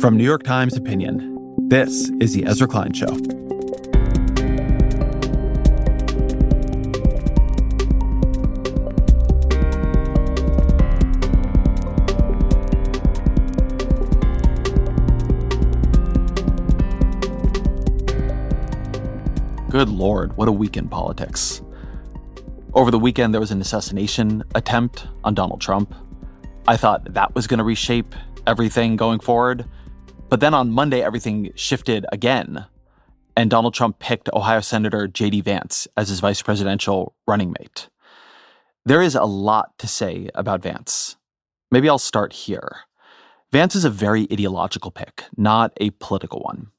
From New York Times Opinion, this is The Ezra Klein Show. Good Lord, what a week in politics. Over the weekend, there was an assassination attempt on Donald Trump. I thought that was going to reshape everything going forward. But then on Monday, everything shifted again, and Donald Trump picked Ohio Senator J.D. Vance as his vice presidential running mate. There is a lot to say about Vance. Maybe I'll start here. Vance is a very ideological pick, not a political one.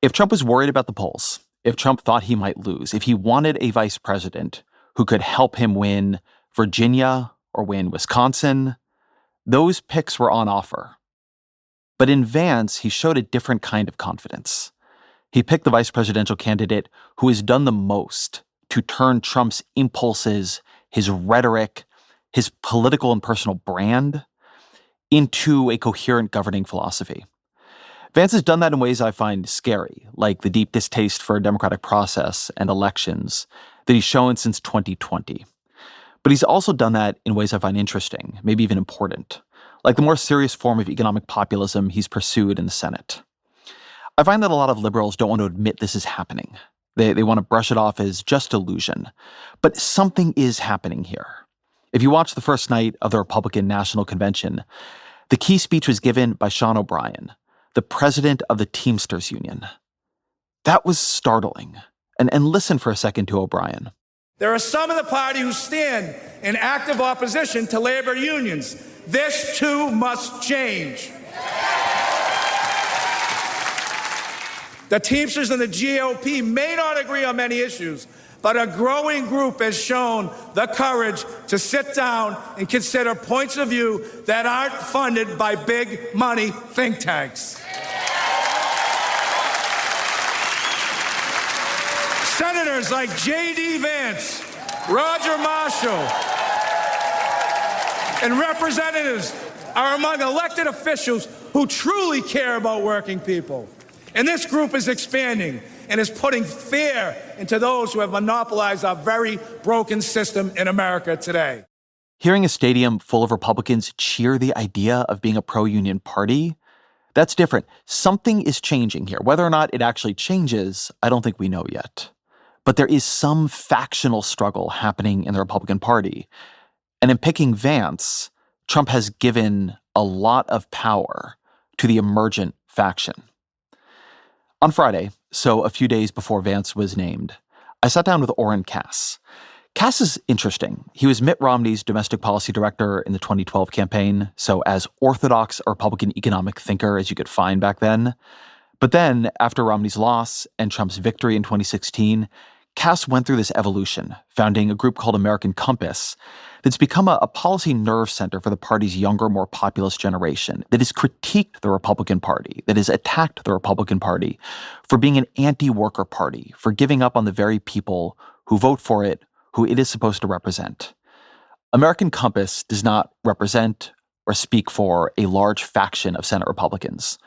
If Trump was worried about the polls, if Trump thought he might lose, if he wanted a vice president who could help him win Virginia or win Wisconsin, those picks were on offer. But in Vance, he showed a different kind of confidence. He picked the vice presidential candidate who has done the most to turn Trump's impulses, his rhetoric, his political and personal brand into a coherent governing philosophy. Vance has done that in ways I find scary, like the deep distaste for a democratic process and elections that he's shown since 2020. But he's also done that in ways I find interesting, maybe even important, like the more serious form of economic populism he's pursued in the Senate. I find that a lot of liberals don't want to admit this is happening. They want to brush it off as just illusion. But something is happening here. If you watch the first night of the Republican National Convention, the key speech was given by Sean O'Brien, the president of the Teamsters union. That was startling. And listen for a second to O'Brien. There are some in the party who stand in active opposition to labor unions. This, too, must change. The Teamsters and the GOP may not agree on many issues, but a growing group has shown the courage to sit down and consider points of view that aren't funded by big money think tanks. Senators like J.D. Vance, Roger Marshall, and representatives are among elected officials who truly care about working people. And this group is expanding and is putting fear into those who have monopolized our very broken system in America today. Hearing a stadium full of Republicans cheer the idea of being a pro-union party, that's different. Something is changing here. Whether or not it actually changes, I don't think we know yet. But there is some factional struggle happening in the Republican Party. And in picking Vance, Trump has given a lot of power to the emergent faction. On Friday, so a few days before Vance was named, I sat down with Orrin Cass. Cass is interesting. He was Mitt Romney's domestic policy director in the 2012 campaign, so as orthodox a Republican economic thinker as you could find back then. But then, after Romney's loss and Trump's victory in 2016, Cass went through this evolution, founding a group called American Compass that's become a policy nerve center for the party's younger, more populist generation that has critiqued the Republican Party, that has attacked the Republican Party for being an anti-worker party, for giving up on the very people who vote for it, who it is supposed to represent. American Compass does not represent or speak for a large faction of Senate Republicans,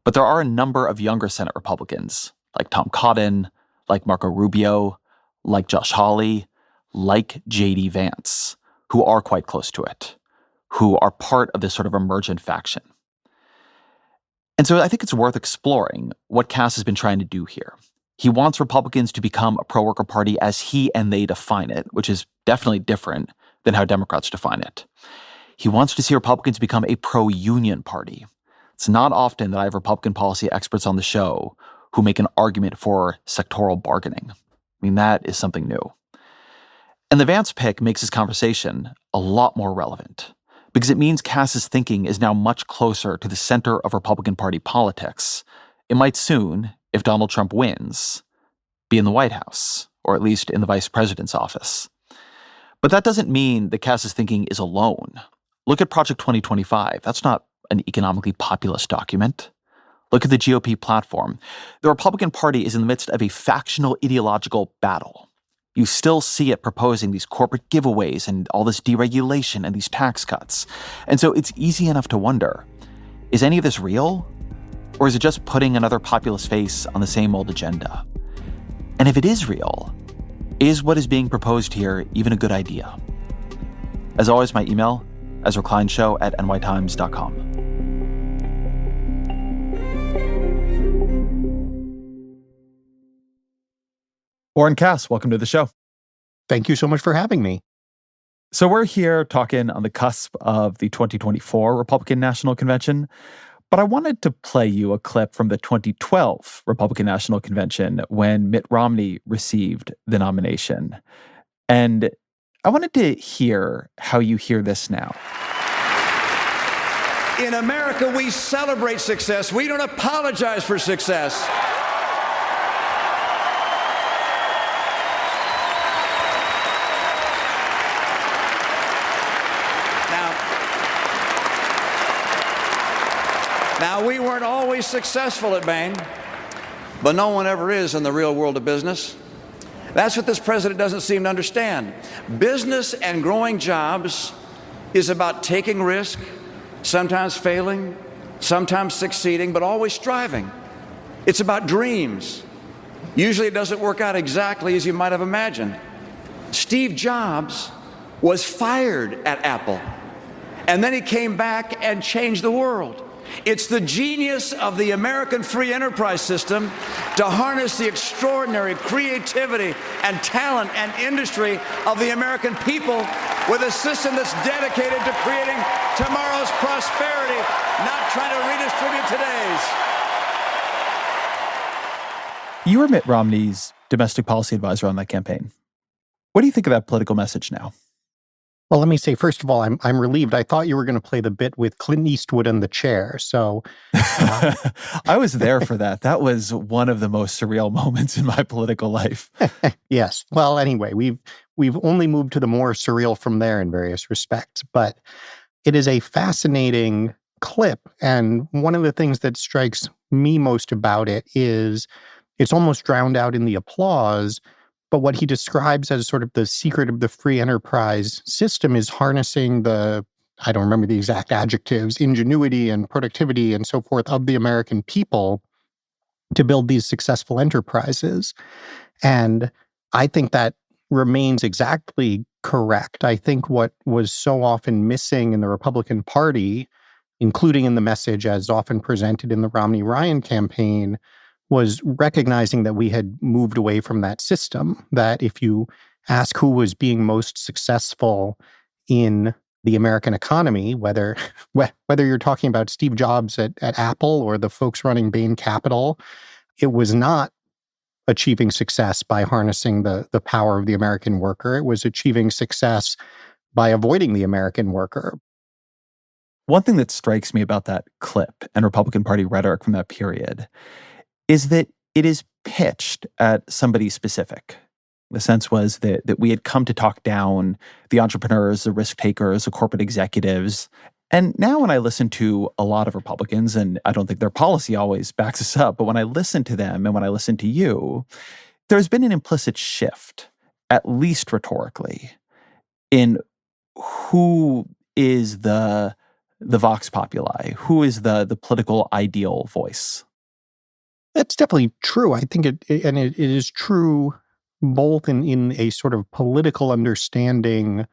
but there are a number of younger Senate Republicans, like Tom Cotton, like Marco Rubio, like Josh Hawley, like J.D. Vance, who are quite close to it, who are part of this sort of emergent faction. And so I think it's worth exploring what Cass has been trying to do here. He wants Republicans to become a pro-worker party as he and they define it, which is definitely different than how Democrats define it. He wants to see Republicans become a pro-union party. It's not often that I have Republican policy experts on the show who make an argument for sectoral bargaining. I mean, that is something new. And the Vance pick makes this conversation a lot more relevant because it means Cass's thinking is now much closer to the center of Republican Party politics. It might soon, if Donald Trump wins, be in the White House, or at least in the vice president's office. But that doesn't mean that Cass's thinking is alone. Look at Project 2025. That's not an economically populist document. Look at the GOP platform. The Republican Party is in the midst of a factional ideological battle. You still see it proposing these corporate giveaways and all this deregulation and these tax cuts. And so it's easy enough to wonder, is any of this real? Or is it just putting another populist face on the same old agenda? And if it is real, is what is being proposed here even a good idea? As always, my email, EzraKleinShow@nytimes.com. Warren Cass, welcome to the show. Thank you so much for having me. So we're here talking on the cusp of the 2024 Republican National Convention, but I wanted to play you a clip from the 2012 Republican National Convention when Mitt Romney received the nomination. And I wanted to hear how you hear this now. In America, we celebrate success. We don't apologize for success. Now, we weren't always successful at Bain, but no one ever is in the real world of business. That's what this president doesn't seem to understand. Business and growing jobs is about taking risk, sometimes failing, sometimes succeeding, but always striving. It's about dreams. Usually it doesn't work out exactly as you might have imagined. Steve Jobs was fired at Apple, and then he came back and changed the world. It's the genius of the American free enterprise system to harness the extraordinary creativity and talent and industry of the American people with a system that's dedicated to creating tomorrow's prosperity, not trying to redistribute today's. You were Mitt Romney's domestic policy advisor on that campaign. What do you think of that political message now? Well, let me say, first of all, I'm relieved. I thought you were going to play the bit with Clint Eastwood in the chair. So I was there for that. That was one of the most surreal moments in my political life. Yes. Well, anyway, we've only moved to the more surreal from there in various respects. But it is a fascinating clip. And one of the things that strikes me most about it is it's almost drowned out in the applause. But what he describes as sort of the secret of the free enterprise system is harnessing the, I don't remember the exact adjectives, ingenuity and productivity and so forth of the American people to build these successful enterprises. And I think that remains exactly correct. I think what was so often missing in the Republican Party, including in the message as often presented in the Romney-Ryan campaign, was recognizing that we had moved away from that system, that if you ask who was being most successful in the American economy, whether you're talking about Steve Jobs at Apple or the folks running Bain Capital, it was not achieving success by harnessing the power of the American worker. It was achieving success by avoiding the American worker. One thing that strikes me about that clip and Republican Party rhetoric from that period is that it is pitched at somebody specific. The sense was that we had come to talk down the entrepreneurs, the risk takers, the corporate executives. And now when I listen to a lot of Republicans, and I don't think their policy always backs us up, but when I listen to them and when I listen to you, there's been an implicit shift, at least rhetorically, in who is the vox populi, who is the political ideal voice. That's definitely true. I think it is true both in a sort of political understanding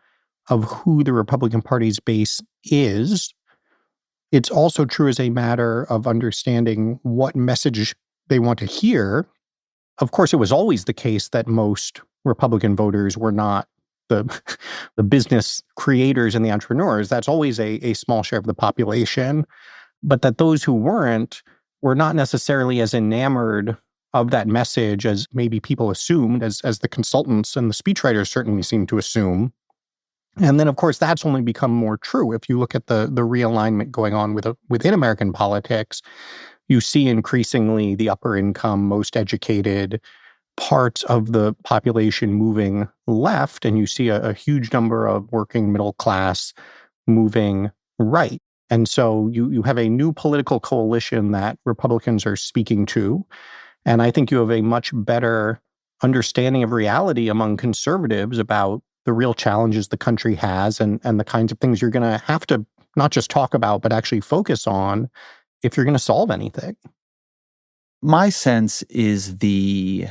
of who the Republican Party's base is. It's also true as a matter of understanding what message they want to hear. Of course, it was always the case that most Republican voters were not the business creators and the entrepreneurs. That's always a small share of the population. But that those who weren't were not necessarily as enamored of that message as maybe people assumed, as the consultants and the speechwriters certainly seem to assume. And then, of course, that's only become more true. If you look at the realignment going on within American politics, you see increasingly the upper income, most educated parts of the population moving left, and you see a huge number of working middle class moving right. And so you have a new political coalition that Republicans are speaking to. And I think you have a much better understanding of reality among conservatives about the real challenges the country has and the kinds of things you're going to have to not just talk about, but actually focus on if you're going to solve anything. My sense is the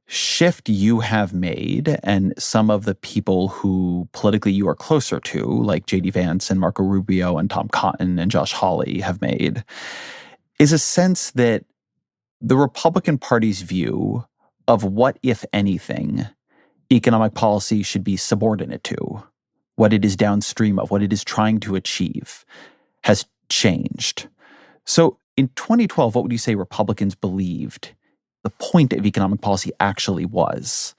shift you have made and some of the people who politically you are closer to, like J.D. Vance and Marco Rubio and Tom Cotton and Josh Hawley have made, is a sense that the Republican Party's view of what, if anything, economic policy should be subordinate to, what it is downstream of, what it is trying to achieve, has changed. So in 2012, what would you say Republicans believed the point of economic policy actually was?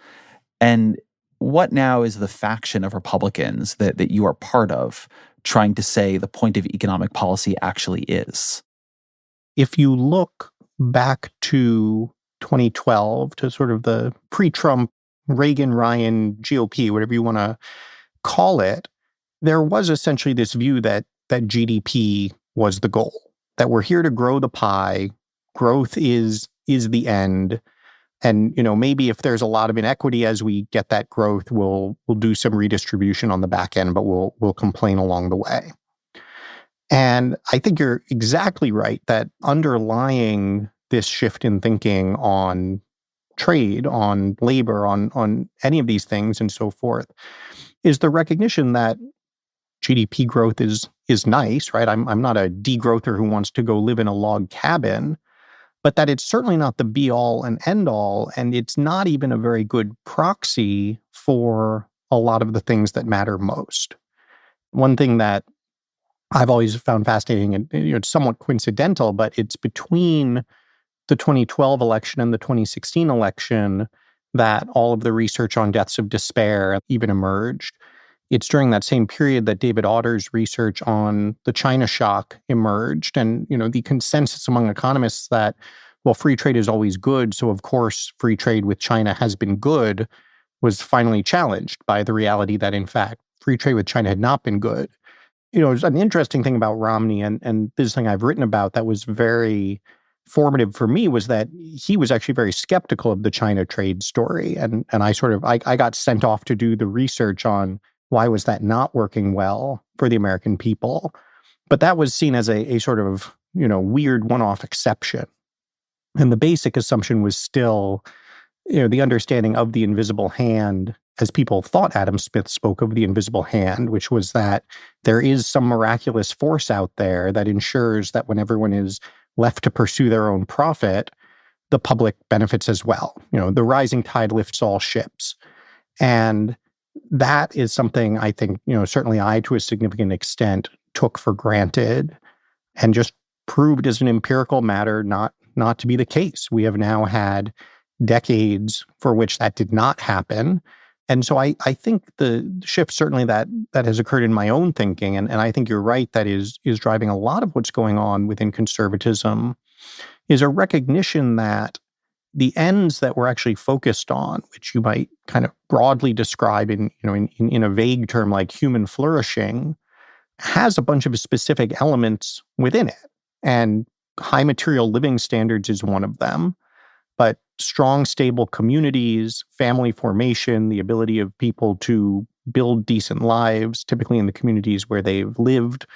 And what now is the faction of Republicans that you are part of trying to say the point of economic policy actually is? If you look back to 2012, to sort of the pre-Trump, Reagan-Ryan GOP, whatever you want to call it, there was essentially this view that GDP was the goal, that we're here to grow the pie, growth is the end, and maybe if there's a lot of inequity as we get that growth, we'll do some redistribution on the back end, but we'll complain along the way. And I think you're exactly right that underlying this shift in thinking on trade, on labor, on any of these things and so forth, is the recognition that GDP growth is nice, right? I'm not a degrowther who wants to go live in a log cabin, but that it's certainly not the be-all and end-all, and it's not even a very good proxy for a lot of the things that matter most. One thing that I've always found fascinating, and it's somewhat coincidental, but it's between the 2012 election and the 2016 election that all of the research on deaths of despair even emerged. It's during that same period that David Autor's research on the China shock emerged. And, the consensus among economists that, well, free trade is always good, so of course free trade with China has been good, was finally challenged by the reality that, in fact, free trade with China had not been good. There's an interesting thing about Romney, and this is something I've written about that was very formative for me, was that he was actually very skeptical of the China trade story. And I got sent off to do the research on why was that not working well for the American people. But that was seen as a sort of, weird one-off exception. And the basic assumption was still, the understanding of the invisible hand, as people thought Adam Smith spoke of the invisible hand, which was that there is some miraculous force out there that ensures that when everyone is left to pursue their own profit, the public benefits as well. The rising tide lifts all ships. And that is something I think, certainly I, to a significant extent, took for granted and just proved as an empirical matter not to be the case. We have now had decades for which that did not happen. And so I think the shift certainly that has occurred in my own thinking, and I think you're right, that is driving a lot of what's going on within conservatism, is a recognition that the ends that we're actually focused on, which you might kind of broadly describe in a vague term like human flourishing, has a bunch of specific elements within it. And high material living standards is one of them. But strong, stable communities, family formation, the ability of people to build decent lives, typically in the communities where they've lived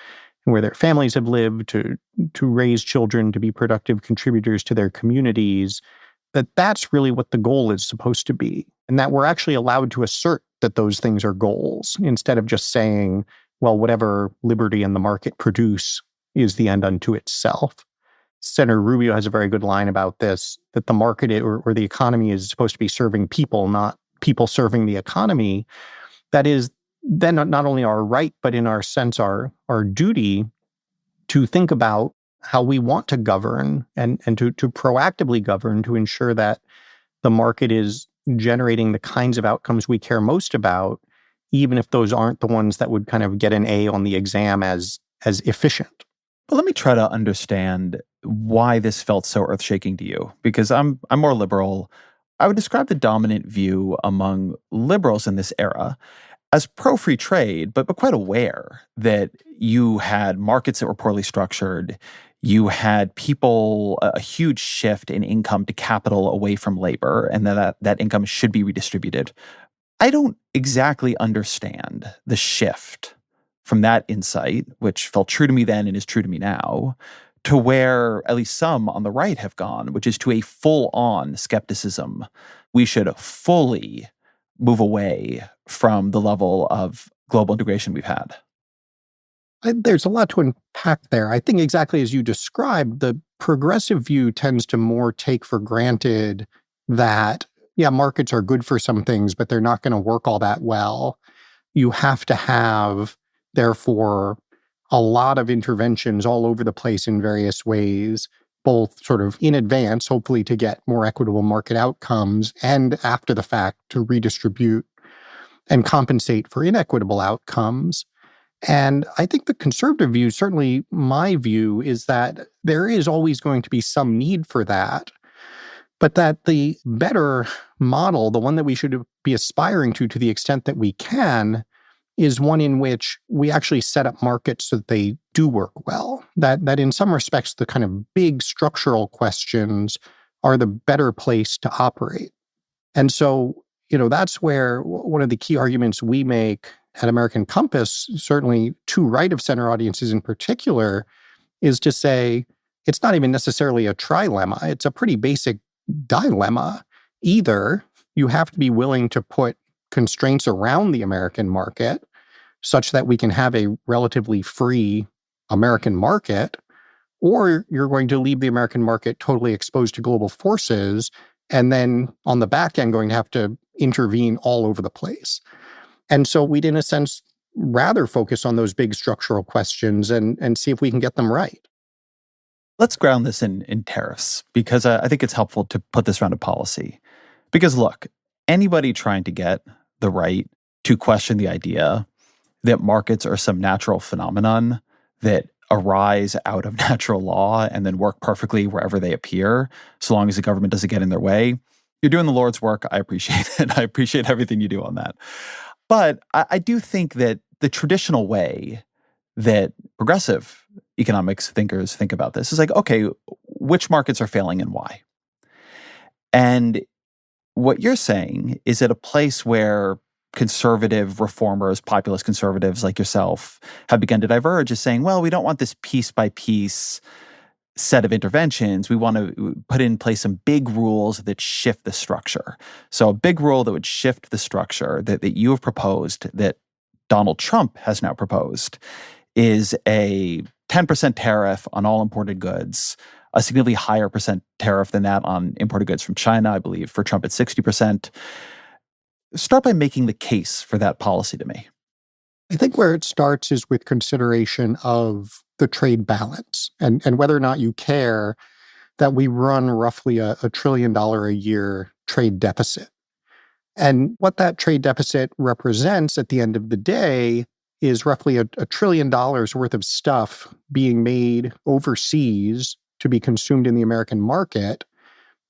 and where their families have lived, to raise children, to be productive contributors to their communities, that's really what the goal is supposed to be. And that we're actually allowed to assert that those things are goals, instead of just saying, well, whatever liberty and the market produce is the end unto itself. Senator Rubio has a very good line about this, that the market or the economy is supposed to be serving people, not people serving the economy. That is then not only our right, but in our sense, our duty to think about how we want to govern and to proactively govern to ensure that the market is generating the kinds of outcomes we care most about, even if those aren't the ones that would kind of get an A on the exam as efficient. But let me try to understand why this felt so earth-shaking to you, because I'm more liberal. I would describe the dominant view among liberals in this era as pro-free trade, but quite aware that you had markets that were poorly structured. You had people, a huge shift in income to capital away from labor, and that income should be redistributed. I don't exactly understand the shift from that insight, which felt true to me then and is true to me now, to where at least some on the right have gone, which is to a full-on skepticism. We should fully move away from the level of global integration we've had. There's a lot to unpack there. I think exactly as you described, the progressive view tends to more take for granted that, yeah, markets are good for some things, but they're not going to work all that well. You have to have, therefore, a lot of interventions all over the place in various ways, both sort of in advance, hopefully to get more equitable market outcomes, and after the fact to redistribute and compensate for inequitable outcomes. And I think the conservative view, certainly my view, is that there is always going to be some need for that, but that the better model, the one that we should be aspiring to the extent that we can, is one in which we actually set up markets so that they do work well. That in some respects, the kind of big structural questions are the better place to operate. And so, that's where one of the key arguments we make at American Compass, certainly to right of center audiences in particular, is to say it's not even necessarily a trilemma. It's a pretty basic dilemma. Either you have to be willing to put constraints around the American market such that we can have a relatively free American market, or you're going to leave the American market totally exposed to global forces, and then on the back end going to have to intervene all over the place. And so we'd, in a sense, rather focus on those big structural questions and see if we can get them right. Let's ground this in tariffs, because I think it's helpful to put this around a policy. Because look, anybody trying to get the right to question the idea that markets are some natural phenomenon that arise out of natural law and then work perfectly wherever they appear, so long as the government doesn't get in their way, you're doing the Lord's work. I appreciate it. I appreciate everything you do on that. But I do think that the traditional way that progressive economics thinkers think about this is like, okay, which markets are failing and why? And what you're saying is at a place where conservative reformers, populist conservatives like yourself have begun to diverge, is saying, well, we don't want this piece by piece set of interventions. We want to put in place some big rules that shift the structure. So a big rule that would shift the structure that you have proposed, that Donald Trump has now proposed, is a 10% tariff on all imported goods, a significantly higher percent tariff than that on imported goods from China. I believe for Trump it's 60%. Start by making the case for that policy to me. I think where it starts is with consideration of the trade balance and whether or not you care that we run roughly $1 trillion a year trade deficit. And what that trade deficit represents at the end of the day is roughly $1 trillion worth of stuff being made overseas to be consumed in the American market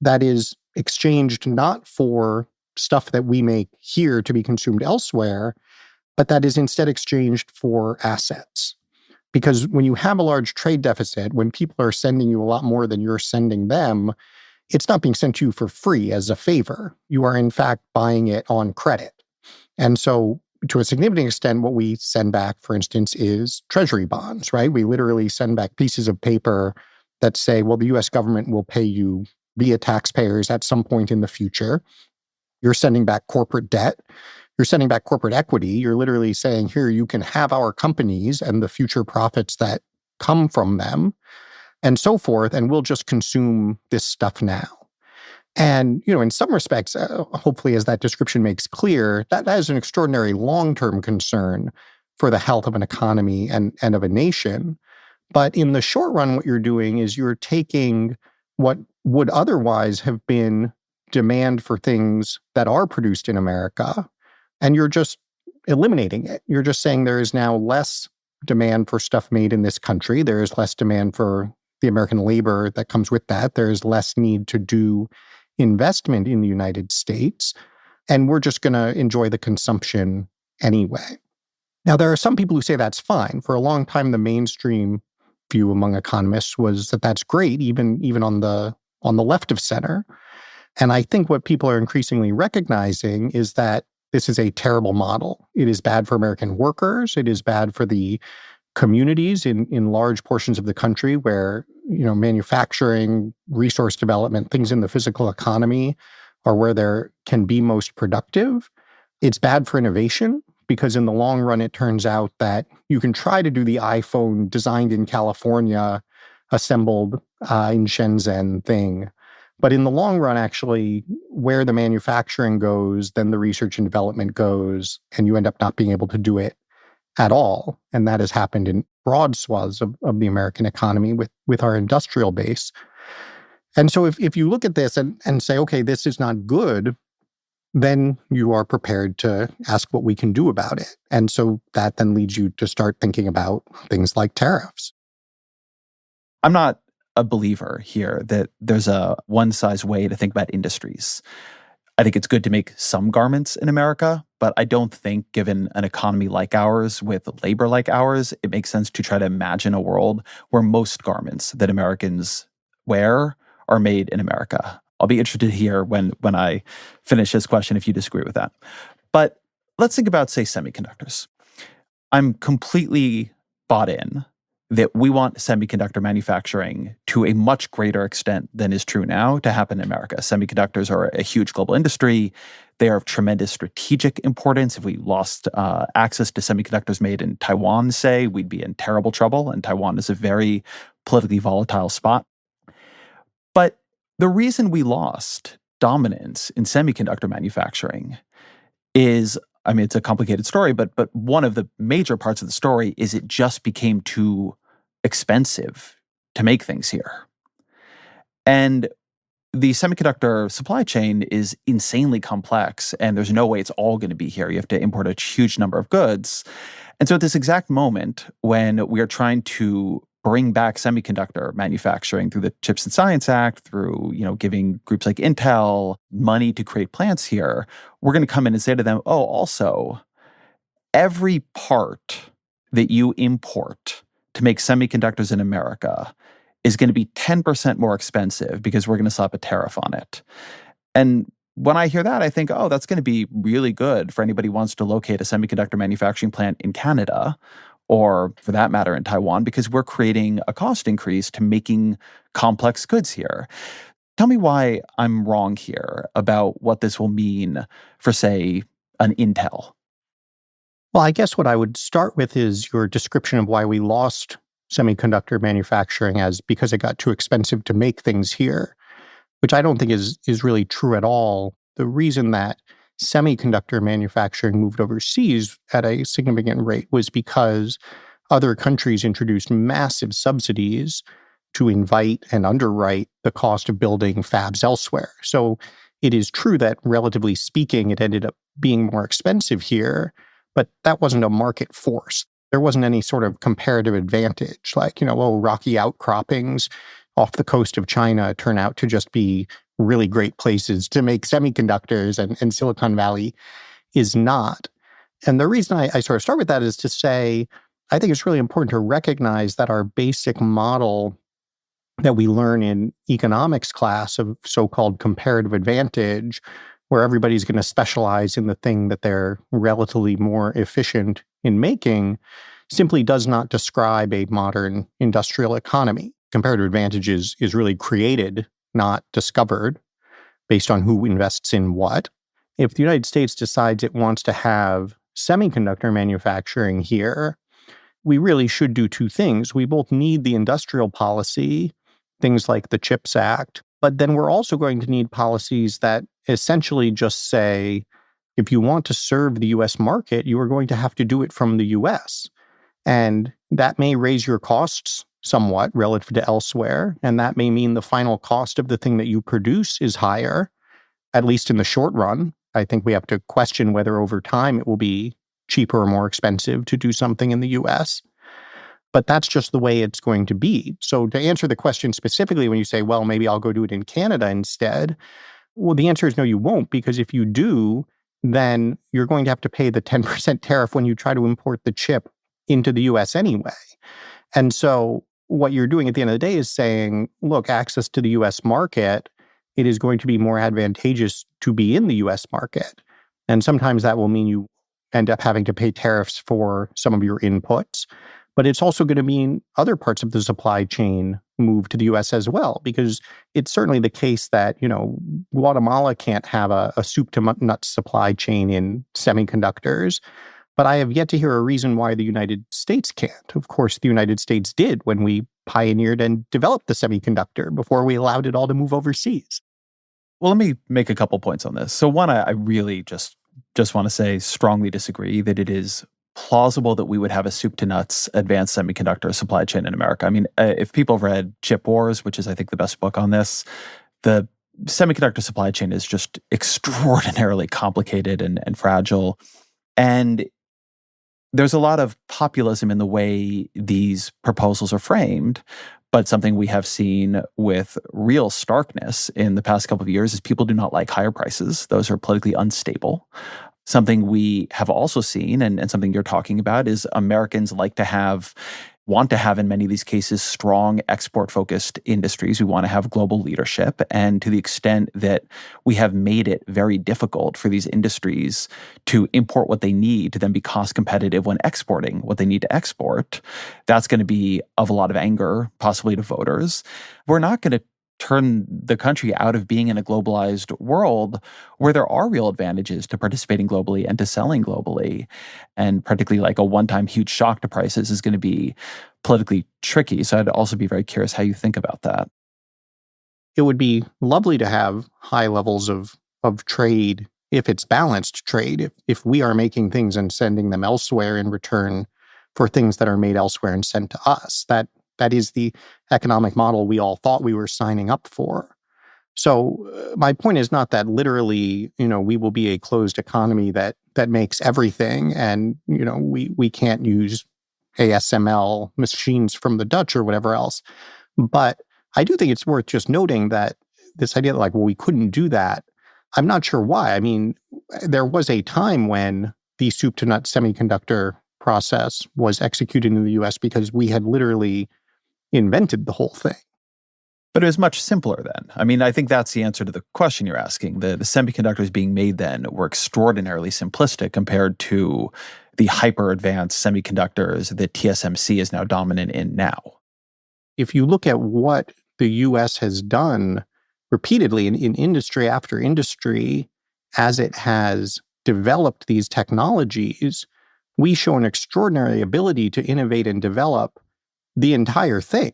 that is exchanged not for stuff that we make here to be consumed elsewhere, but that is instead exchanged for assets. Because when you have a large trade deficit, when people are sending you a lot more than you're sending them, it's not being sent to you for free as a favor. You are, in fact, buying it on credit. And so, to a significant extent, what we send back, for instance, is treasury bonds, right? We literally send back pieces of paper that say, well, the U.S. government will pay you via taxpayers at some point in the future. You're sending back corporate debt. You're sending back corporate equity. You're literally saying, here, you can have our companies and the future profits that come from them and so forth, and we'll just consume this stuff now. And, in some respects, hopefully as that description makes clear, that is an extraordinary long-term concern for the health of an economy and of a nation. But in the short run, what you're doing is you're taking what would otherwise have been demand for things that are produced in America, and you're just eliminating it. You're just saying there is now less demand for stuff made in this country. There is less demand for the American labor that comes with that. There is less need to do investment in the United States. And we're just going to enjoy the consumption anyway. Now, there are some people who say that's fine. For a long time, the mainstream view among economists was that that's great, even on the left of center. And I think what people are increasingly recognizing is that this is a terrible model. It is bad for American workers. It is bad for the communities in large portions of the country where manufacturing, resource development, things in the physical economy are where there can be most productive. It's bad for innovation because in the long run, it turns out that you can try to do the iPhone designed in California, assembled in Shenzhen thing. But in the long run, actually, where the manufacturing goes, then the research and development goes, and you end up not being able to do it at all. And that has happened in broad swaths of the American economy with our industrial base. And so if you look at this and say, okay, this is not good, then you are prepared to ask what we can do about it. And so that then leads you to start thinking about things like tariffs. I'm not a believer here that there's a one-size way to think about industries. I think it's good to make some garments in America, but I don't think, given an economy like ours with labor like ours, it makes sense to try to imagine a world where most garments that Americans wear are made in America. I'll be interested to hear when I finish this question if you disagree with that. But let's think about, say, semiconductors. I'm completely bought in that we want semiconductor manufacturing to a much greater extent than is true now to happen in America. Semiconductors are a huge global industry. They are of tremendous strategic importance. If we lost access to semiconductors made in Taiwan, say, we'd be in terrible trouble. And Taiwan is a very politically volatile spot. But the reason we lost dominance in semiconductor manufacturing is, I mean, it's a complicated story, but one of the major parts of the story is it just became too expensive to make things here. And the semiconductor supply chain is insanely complex, and there's no way it's all going to be here. You have to import a huge number of goods. And so at this exact moment, when we are trying to bring back semiconductor manufacturing through the Chips and Science Act, through, giving groups like Intel money to create plants here, we're going to come in and say to them, oh, also, every part that you import to make semiconductors in America is going to be 10% more expensive because we're going to slap a tariff on it. And when I hear that, I think, oh, that's going to be really good for anybody who wants to locate a semiconductor manufacturing plant in Canada, or for that matter in Taiwan, because we're creating a cost increase to making complex goods here. Tell me why I'm wrong here about what this will mean for, say, an Intel. Well, I guess what I would start with is your description of why we lost semiconductor manufacturing as because it got too expensive to make things here, which I don't think is really true at all. The reason that semiconductor manufacturing moved overseas at a significant rate was because other countries introduced massive subsidies to invite and underwrite the cost of building fabs elsewhere. So it is true that, relatively speaking, it ended up being more expensive here, but that wasn't a market force. There wasn't any sort of comparative advantage, like, rocky outcroppings off the coast of China turn out to just be really great places to make semiconductors, and Silicon Valley is not. And the reason I sort of start with that is to say, I think it's really important to recognize that our basic model that we learn in economics class of so-called comparative advantage, where everybody's going to specialize in the thing that they're relatively more efficient in making, simply does not describe a modern industrial economy. Comparative advantage is really created, not discovered, based on who invests in what. If the United States decides it wants to have semiconductor manufacturing here, we really should do two things. We both need the industrial policy, things like the CHIPS Act, but then we're also going to need policies that essentially just say, if you want to serve the U.S. market, you are going to have to do it from the U.S. And that may raise your costs somewhat relative to elsewhere, and that may mean the final cost of the thing that you produce is higher, at least in the short run. I think we have to question whether over time it will be cheaper or more expensive to do something in the U.S., but that's just the way it's going to be. So to answer the question specifically, when you say, well, maybe I'll go do it in Canada instead, well, the answer is no, you won't, because if you do, then you're going to have to pay the 10% tariff when you try to import the chip into the U.S. anyway. And so what you're doing at the end of the day is saying, look, access to the U.S. market, it is going to be more advantageous to be in the U.S. market. And sometimes that will mean you end up having to pay tariffs for some of your inputs. But it's also going to mean other parts of the supply chain move to the U.S. as well, because it's certainly the case that, Guatemala can't have a soup to nuts supply chain in semiconductors. But I have yet to hear a reason why the United States can't. Of course, the United States did when we pioneered and developed the semiconductor before we allowed it all to move overseas. Well, let me make a couple points on this. So one, I really just want to say strongly disagree that it is plausible that we would have a soup to nuts advanced semiconductor supply chain in America. I mean, if people have read Chip Wars, which is, I think, the best book on this, the semiconductor supply chain is just extraordinarily complicated and fragile. And there's a lot of populism in the way these proposals are framed, but something we have seen with real starkness in the past couple of years is people do not like higher prices. Those are politically unstable. Something we have also seen, and something you're talking about, is Americans want to have in many of these cases strong export-focused industries. We want to have global leadership. And to the extent that we have made it very difficult for these industries to import what they need to then be cost competitive when exporting what they need to export, that's going to be of a lot of anger, possibly to voters. We're not going to turn the country out of being in a globalized world where there are real advantages to participating globally and to selling globally. And particularly like a one-time huge shock to prices is going to be politically tricky. So I'd also be very curious how you think about that. It would be lovely to have high levels of trade if it's balanced trade, if we are making things and sending them elsewhere in return for things that are made elsewhere and sent to us. That is the economic model we all thought we were signing up for. So my point is not that literally, we will be a closed economy that makes everything, and we can't use ASML machines from the Dutch or whatever else. But I do think it's worth just noting that this idea that we couldn't do that, I'm not sure why. I mean, there was a time when the soup to nuts semiconductor process was executed in the US because we had literally invented the whole thing. But it was much simpler then. I mean, I think that's the answer to the question you're asking. The semiconductors being made then were extraordinarily simplistic compared to the hyper-advanced semiconductors that TSMC is now dominant in now. If you look at what the U.S. has done repeatedly in industry after industry, as it has developed these technologies, we show an extraordinary ability to innovate and develop the entire thing.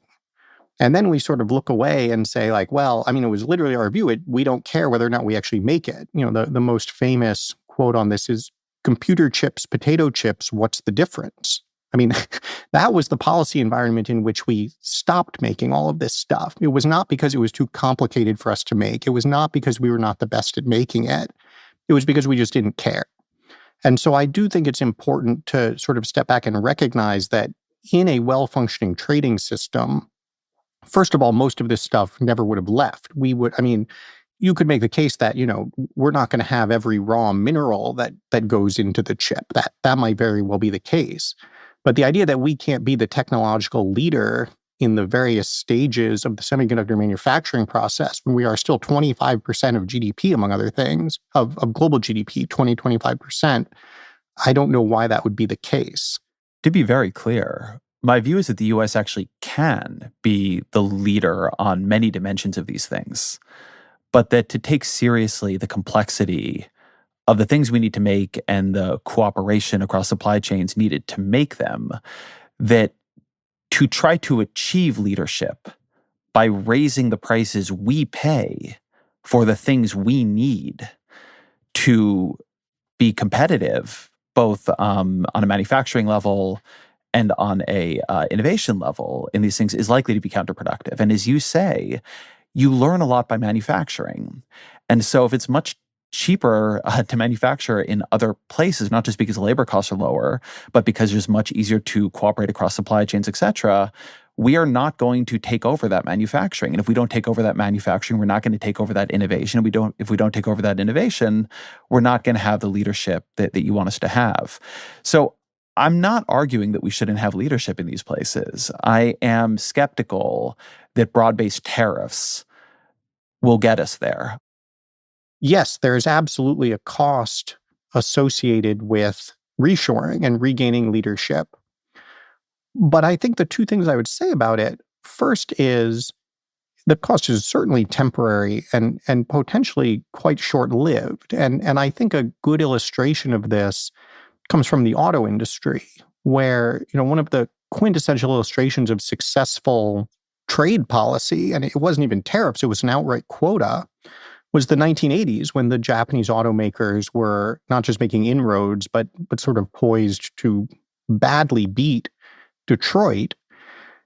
And then we sort of look away and say, it was literally our view. We don't care whether or not we actually make it. The most famous quote on this is, "Computer chips, potato chips, what's the difference?" I mean, that was the policy environment in which we stopped making all of this stuff. It was not because it was too complicated for us to make. It was not because we were not the best at making it. It was because we just didn't care. And so I do think it's important to sort of step back and recognize that in a well-functioning trading system, first of all, most of this stuff never would have left. You could make the case that, we're not going to have every raw mineral that goes into the chip. That might very well be the case. But the idea that we can't be the technological leader in the various stages of the semiconductor manufacturing process, when we are still 25% of GDP, among other things, of global GDP, 25%, I don't know why that would be the case. To be very clear, my view is that the U.S. actually can be the leader on many dimensions of these things, but that to take seriously the complexity of the things we need to make and the cooperation across supply chains needed to make them, that to try to achieve leadership by raising the prices we pay for the things we need to be competitive, both on a manufacturing level and on a innovation level in these things, is likely to be counterproductive. And as you say, you learn a lot by manufacturing. And so if it's much cheaper to manufacture in other places, not just because labor costs are lower, but because it's much easier to cooperate across supply chains, et cetera, we are not going to take over that manufacturing. And if we don't take over that manufacturing, we're not going to take over that innovation. If we don't take over that innovation, we're not going to have the leadership that you want us to have. So I'm not arguing that we shouldn't have leadership in these places. I am skeptical that broad-based tariffs will get us there. Yes, there's absolutely a cost associated with reshoring and regaining leadership. But I think the two things I would say about it, First is the cost is certainly temporary and potentially quite short-lived. And I think a good illustration of this comes from the auto industry, where, one of the quintessential illustrations of successful trade policy, and it wasn't even tariffs, it was an outright quota, was the 1980s, when the Japanese automakers were not just making inroads, but sort of poised to badly beat Detroit.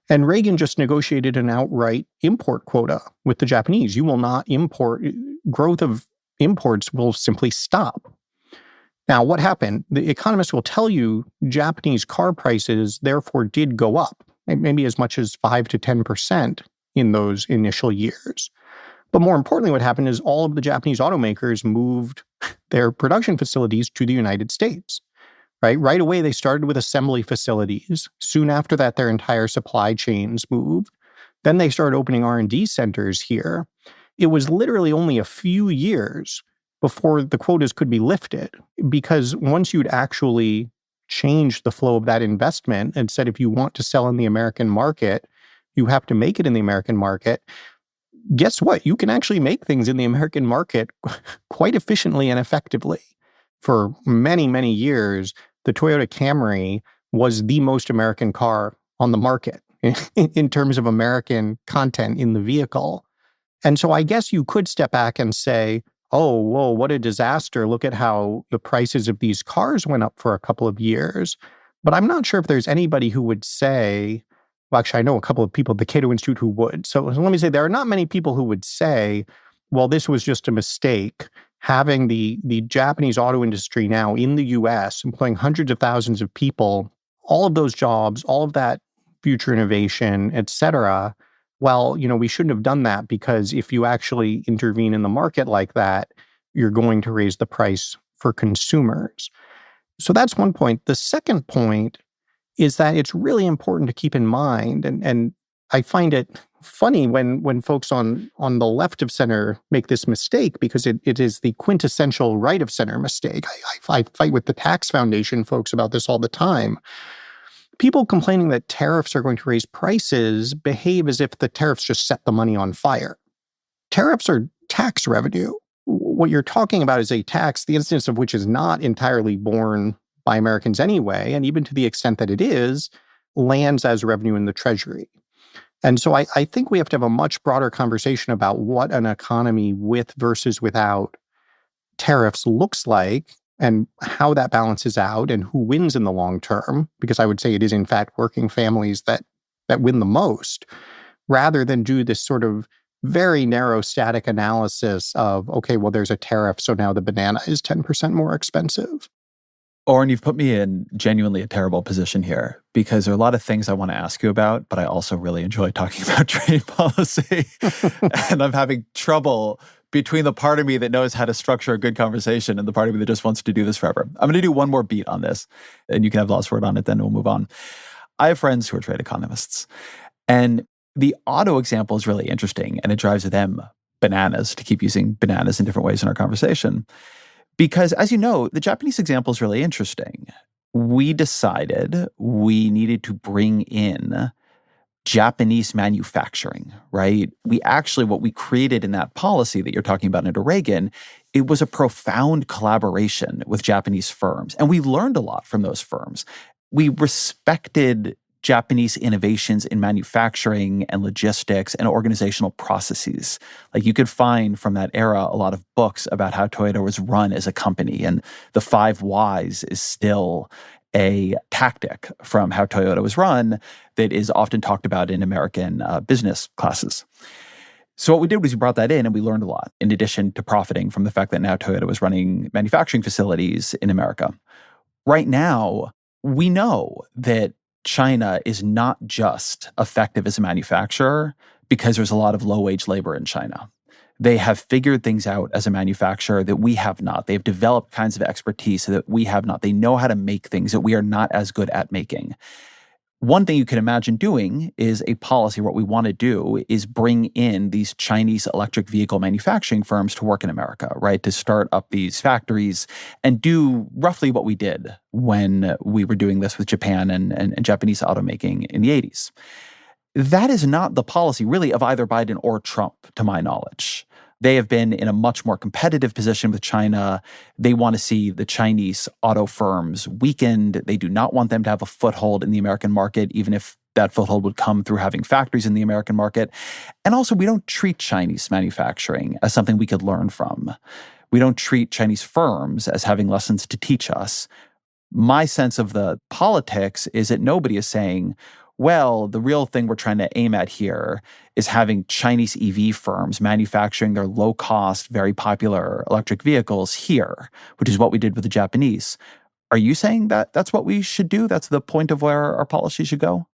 And Reagan just negotiated an outright import quota with the Japanese. You will not import. Growth of imports will simply stop. Now, what happened? The economists will tell you Japanese car prices therefore did go up, maybe as much as 5 to 10% in those initial years. But more importantly, what happened is all of the Japanese automakers moved their production facilities to the United States. Right away, they started with assembly facilities. Soon after that, their entire supply chains moved. Then they started opening R&D centers here. It was literally only a few years before the quotas could be lifted, because once you'd actually changed the flow of that investment and said, if you want to sell in the American market, you have to make it in the American market. Guess what? You can actually make things in the American market quite efficiently and effectively. For many, many years, the Toyota Camry was the most American car on the market in terms of American content in the vehicle. And so I guess you could step back and say, oh, whoa, what a disaster. Look at how the prices of these cars went up for a couple of years. But I'm not sure if there's anybody who would say, well, actually, I know a couple of people at the Cato Institute who would. So let me say there are not many people who would say, well, this was just a mistake. Having the Japanese auto industry now in the U.S., employing hundreds of thousands of people, all of those jobs, all of that future innovation, et cetera, well, we shouldn't have done that, because if you actually intervene in the market like that, you're going to raise the price for consumers. So that's one point. The second point is that it's really important to keep in mind, and I find it funny when folks on the left of center make this mistake, because it is the quintessential right of center mistake. I fight with the Tax Foundation folks about this all the time. People complaining that tariffs are going to raise prices behave as if the tariffs just set the money on fire. Tariffs are tax revenue. What you're talking about is a tax, the instance of which is not entirely borne by Americans anyway, and even to the extent that it is, lands as revenue in the Treasury. And so I think we have to have a much broader conversation about what an economy with versus without tariffs looks like, and how that balances out, and who wins in the long term, because I would say it is in fact working families that win the most, rather than do this sort of very narrow static analysis of, okay, well, there's a tariff, so now the banana is 10% more expensive. Oren, you've put me in genuinely a terrible position here, because there are a lot of things I want to ask you about, but I also really enjoy talking about trade policy. And I'm having trouble between the part of me that knows how to structure a good conversation and the part of me that just wants to do this forever. I'm going to do one more beat on this, and you can have the last word on it, then we'll move on. I have friends who are trade economists, and the auto example is really interesting, and it drives them bananas to keep using bananas in different ways in our conversation. Because, as you know, the Japanese example is really interesting. We decided we needed to bring in Japanese manufacturing, right? What we created in that policy that you're talking about under Reagan, it was a profound collaboration with Japanese firms. And we learned a lot from those firms. We respected Japanese innovations in manufacturing and logistics and organizational processes. Like, you could find from that era a lot of books about how Toyota was run as a company, and the 5 Whys is still a tactic from how Toyota was run that is often talked about in American business classes. So what we did was we brought that in, and we learned a lot, in addition to profiting from the fact that now Toyota was running manufacturing facilities in America. Right now, we know that China is not just effective as a manufacturer because there's a lot of low-wage labor in China. They have figured things out as a manufacturer that we have not. They've developed kinds of expertise that we have not. They know how to make things that we are not as good at making. One thing you can imagine doing is a policy. What we want to do is bring in these Chinese electric vehicle manufacturing firms to work in America, right? To start up these factories and do roughly what we did when we were doing this with Japan and Japanese automaking in the 80s. That is not the policy, really, of either Biden or Trump, to my knowledge. They have been in a much more competitive position with China. They want to see the Chinese auto firms weakened. They do not want them to have a foothold in the American market, even if that foothold would come through having factories in the American market. And also, we don't treat Chinese manufacturing as something we could learn from. We don't treat Chinese firms as having lessons to teach us. My sense of the politics is that nobody is saying, well, the real thing we're trying to aim at here is having Chinese EV firms manufacturing their low-cost, very popular electric vehicles here, which is what we did with the Japanese. Are you saying that that's what we should do? That's the point of where our policy should go?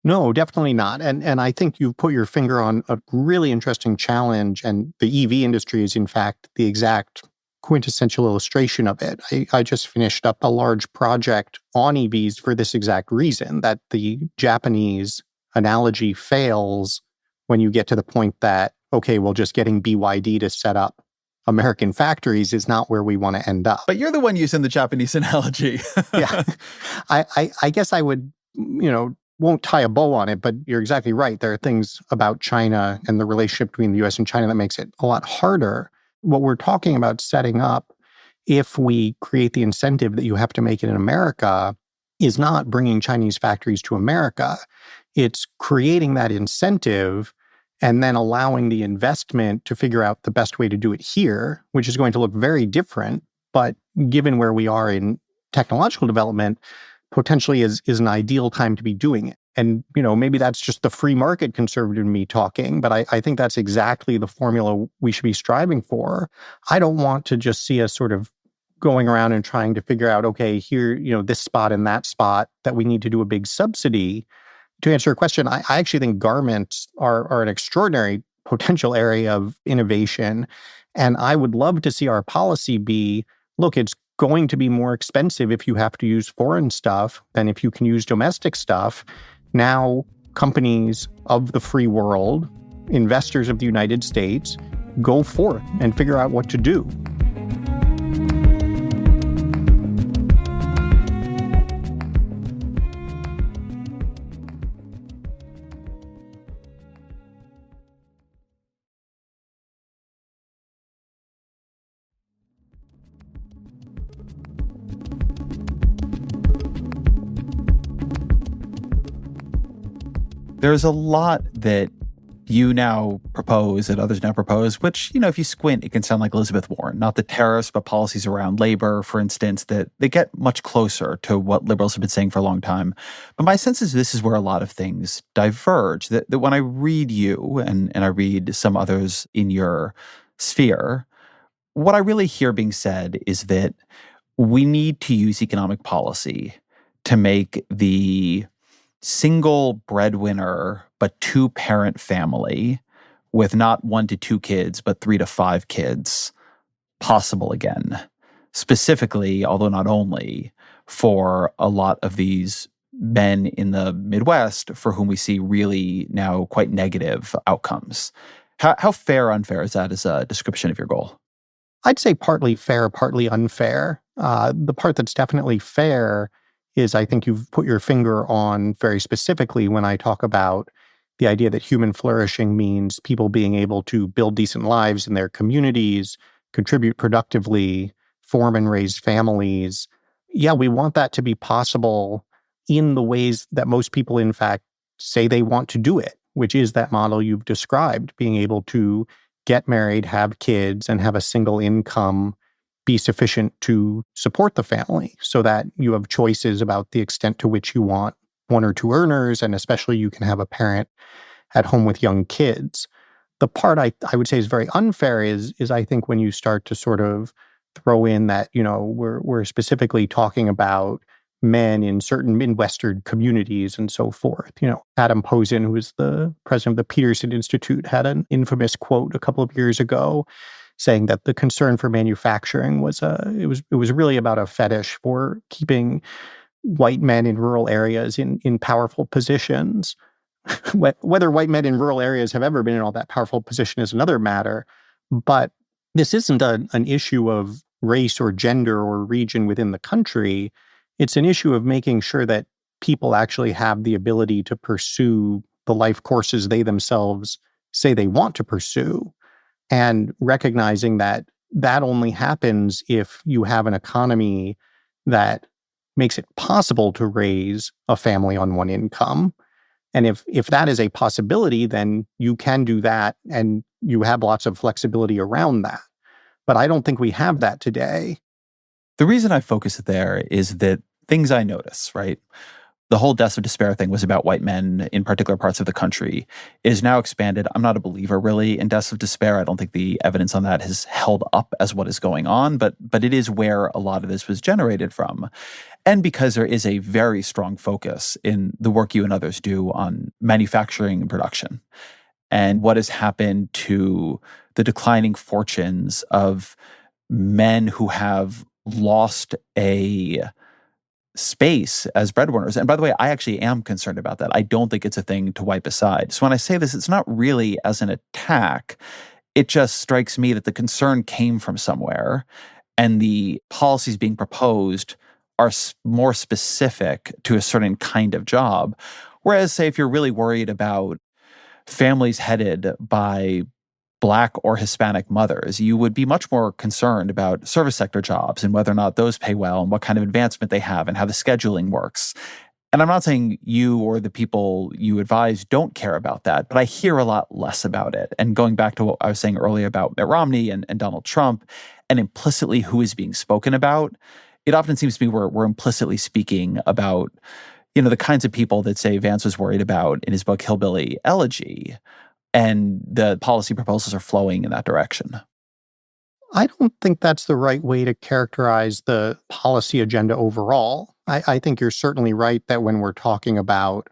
No, definitely not. And I think you've put your finger on a really interesting challenge, and the EV industry is, in fact, the exact quintessential illustration of it. I just finished up a large project on EVs for this exact reason, that the Japanese analogy fails when you get to the point that, okay, well, just getting BYD to set up American factories is not where we want to end up. But you're the one using the Japanese analogy. Yeah. I guess I would, won't tie a bow on it, but you're exactly right. There are things about China and the relationship between the US and China that makes it a lot harder. What we're talking about setting up, if we create the incentive that you have to make it in America, is not bringing Chinese factories to America. It's creating that incentive and then allowing the investment to figure out the best way to do it here, which is going to look very different. But given where we are in technological development, potentially is an ideal time to be doing it. And, maybe that's just the free market conservative in me talking, but I think that's exactly the formula we should be striving for. I don't want to just see us sort of going around and trying to figure out, okay, here, this spot and that spot, that we need to do a big subsidy. To answer your question, I actually think garments are an extraordinary potential area of innovation. And I would love to see our policy be, look, it's going to be more expensive if you have to use foreign stuff than if you can use domestic stuff. Now, companies of the free world, investors of the United States, go forth and figure out what to do. There's a lot that you now propose, that others now propose, which, if you squint, it can sound like Elizabeth Warren. Not the tariffs, but policies around labor, for instance, that they get much closer to what liberals have been saying for a long time. But my sense is this is where a lot of things diverge. That when I read you and I read some others in your sphere, what I really hear being said is that we need to use economic policy to make the single breadwinner but two-parent family with not 1 to 2 kids but 3 to 5 kids possible again. Specifically, although not only, for a lot of these men in the Midwest for whom we see really now quite negative outcomes. How fair or unfair is that as a description of your goal? I'd say partly fair, partly unfair. The part that's definitely fair is, I think you've put your finger on very specifically when I talk about the idea that human flourishing means people being able to build decent lives in their communities, contribute productively, form and raise families. Yeah, we want that to be possible in the ways that most people, in fact, say they want to do it, which is that model you've described, being able to get married, have kids, and have a single income be sufficient to support the family, so that you have choices about the extent to which you want 1 or 2 earners, and especially you can have a parent at home with young kids. The part I would say is very unfair is I think when you start to sort of throw in that, we're specifically talking about men in certain Midwestern communities and so forth. Adam Posen, who is the president of the Peterson Institute, had an infamous quote a couple of years ago saying that the concern for manufacturing was it was really about a fetish for keeping white men in rural areas in powerful positions. Whether white men in rural areas have ever been in all that powerful position is another matter. But this isn't an issue of race or gender or region within the country. It's an issue of making sure that people actually have the ability to pursue the life courses they themselves say they want to pursue, and recognizing that that only happens if you have an economy that makes it possible to raise a family on one income. And if that is a possibility, then you can do that and you have lots of flexibility around that. But I don't think we have that today. The reason I focus there is that things I notice, right? The whole deaths of despair thing was about white men in particular parts of the country. It is now expanded. I'm not a believer really in deaths of despair. I don't think the evidence on that has held up as what is going on, but it is where a lot of this was generated from. And because there is a very strong focus in the work you and others do on manufacturing and production, and what has happened to the declining fortunes of men who have lost a space as breadwinners. And by the way, I actually am concerned about that. I don't think it's a thing to wipe aside. So when I say this, it's not really as an attack. It just strikes me that the concern came from somewhere, and the policies being proposed are more specific to a certain kind of job. Whereas, say, if you're really worried about families headed by Black or Hispanic mothers, you would be much more concerned about service sector jobs and whether or not those pay well and what kind of advancement they have and how the scheduling works. And I'm not saying you or the people you advise don't care about that, but I hear a lot less about it. And going back to what I was saying earlier about Mitt Romney and Donald Trump, and implicitly who is being spoken about, it often seems to me we're implicitly speaking about, the kinds of people that, say, Vance was worried about in his book Hillbilly Elegy. And the policy proposals are flowing in that direction. I don't think that's the right way to characterize the policy agenda overall. I think you're certainly right that when we're talking about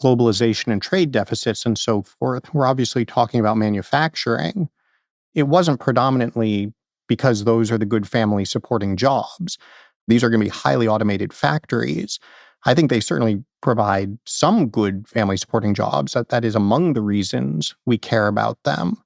globalization and trade deficits and so forth, we're obviously talking about manufacturing. It wasn't predominantly because those are the good family supporting jobs. These are going to be highly automated factories. I think they certainly provide some good family supporting jobs. That is among the reasons we care about them.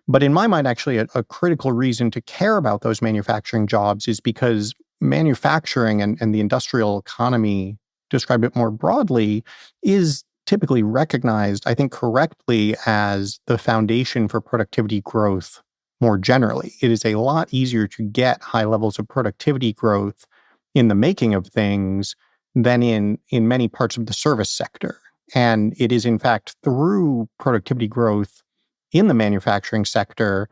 But in my mind, actually, a critical reason to care about those manufacturing jobs is because manufacturing and the industrial economy, described it more broadly, is typically recognized, I think correctly, as the foundation for productivity growth more generally. It is a lot easier to get high levels of productivity growth in the making of things than in many parts of the service sector. And it is, in fact, through productivity growth in the manufacturing sector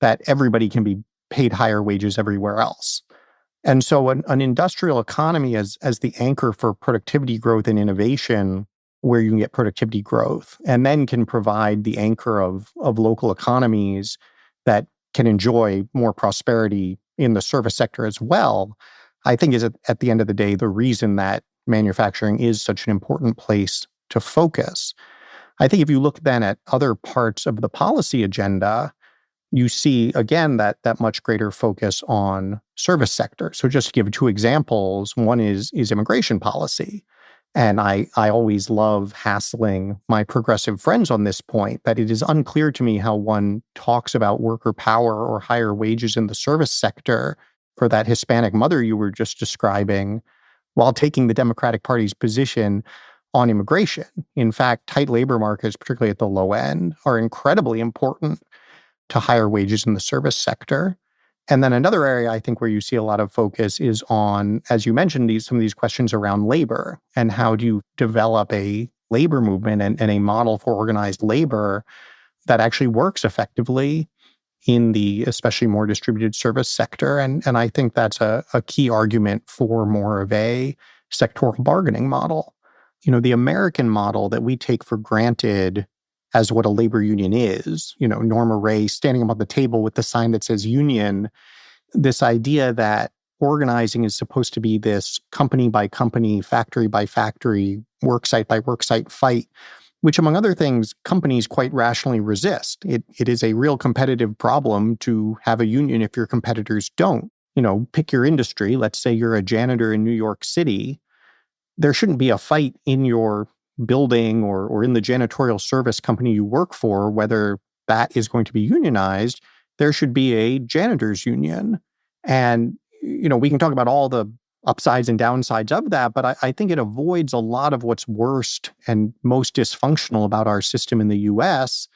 that everybody can be paid higher wages everywhere else. And so an industrial economy as the anchor for productivity growth and innovation, where you can get productivity growth, and then can provide the anchor of local economies that can enjoy more prosperity in the service sector as well, I think is at the end of the day, the reason that manufacturing is such an important place to focus. I think if you look then at other parts of the policy agenda, you see, again, that much greater focus on service sector. So just to give two examples, one is immigration policy. And I always love hassling my progressive friends on this point, that it is unclear to me how one talks about worker power or higher wages in the service sector for that Hispanic mother you were just describing, while taking the Democratic Party's position on immigration. In fact, tight labor markets, particularly at the low end, are incredibly important to higher wages in the service sector. And then another area I think where you see a lot of focus is on, as you mentioned, some of these questions around labor and how do you develop a labor movement and a model for organized labor that actually works effectively in the especially more distributed service sector. And I think that's a key argument for more of a sectoral bargaining model. The American model that we take for granted as what a labor union is, Norma Ray standing up on the table with the sign that says union, this idea that organizing is supposed to be this company by company, factory by factory, worksite by worksite fight, which, among other things, companies quite rationally resist. It is a real competitive problem to have a union if your competitors don't. Pick your industry. Let's say you're a janitor in New York City. There shouldn't be a fight in your building or in the janitorial service company you work for, whether that is going to be unionized. There should be a janitors union. And, we can talk about all the upsides and downsides of that, but I think it avoids a lot of what's worst and most dysfunctional about our system in the US,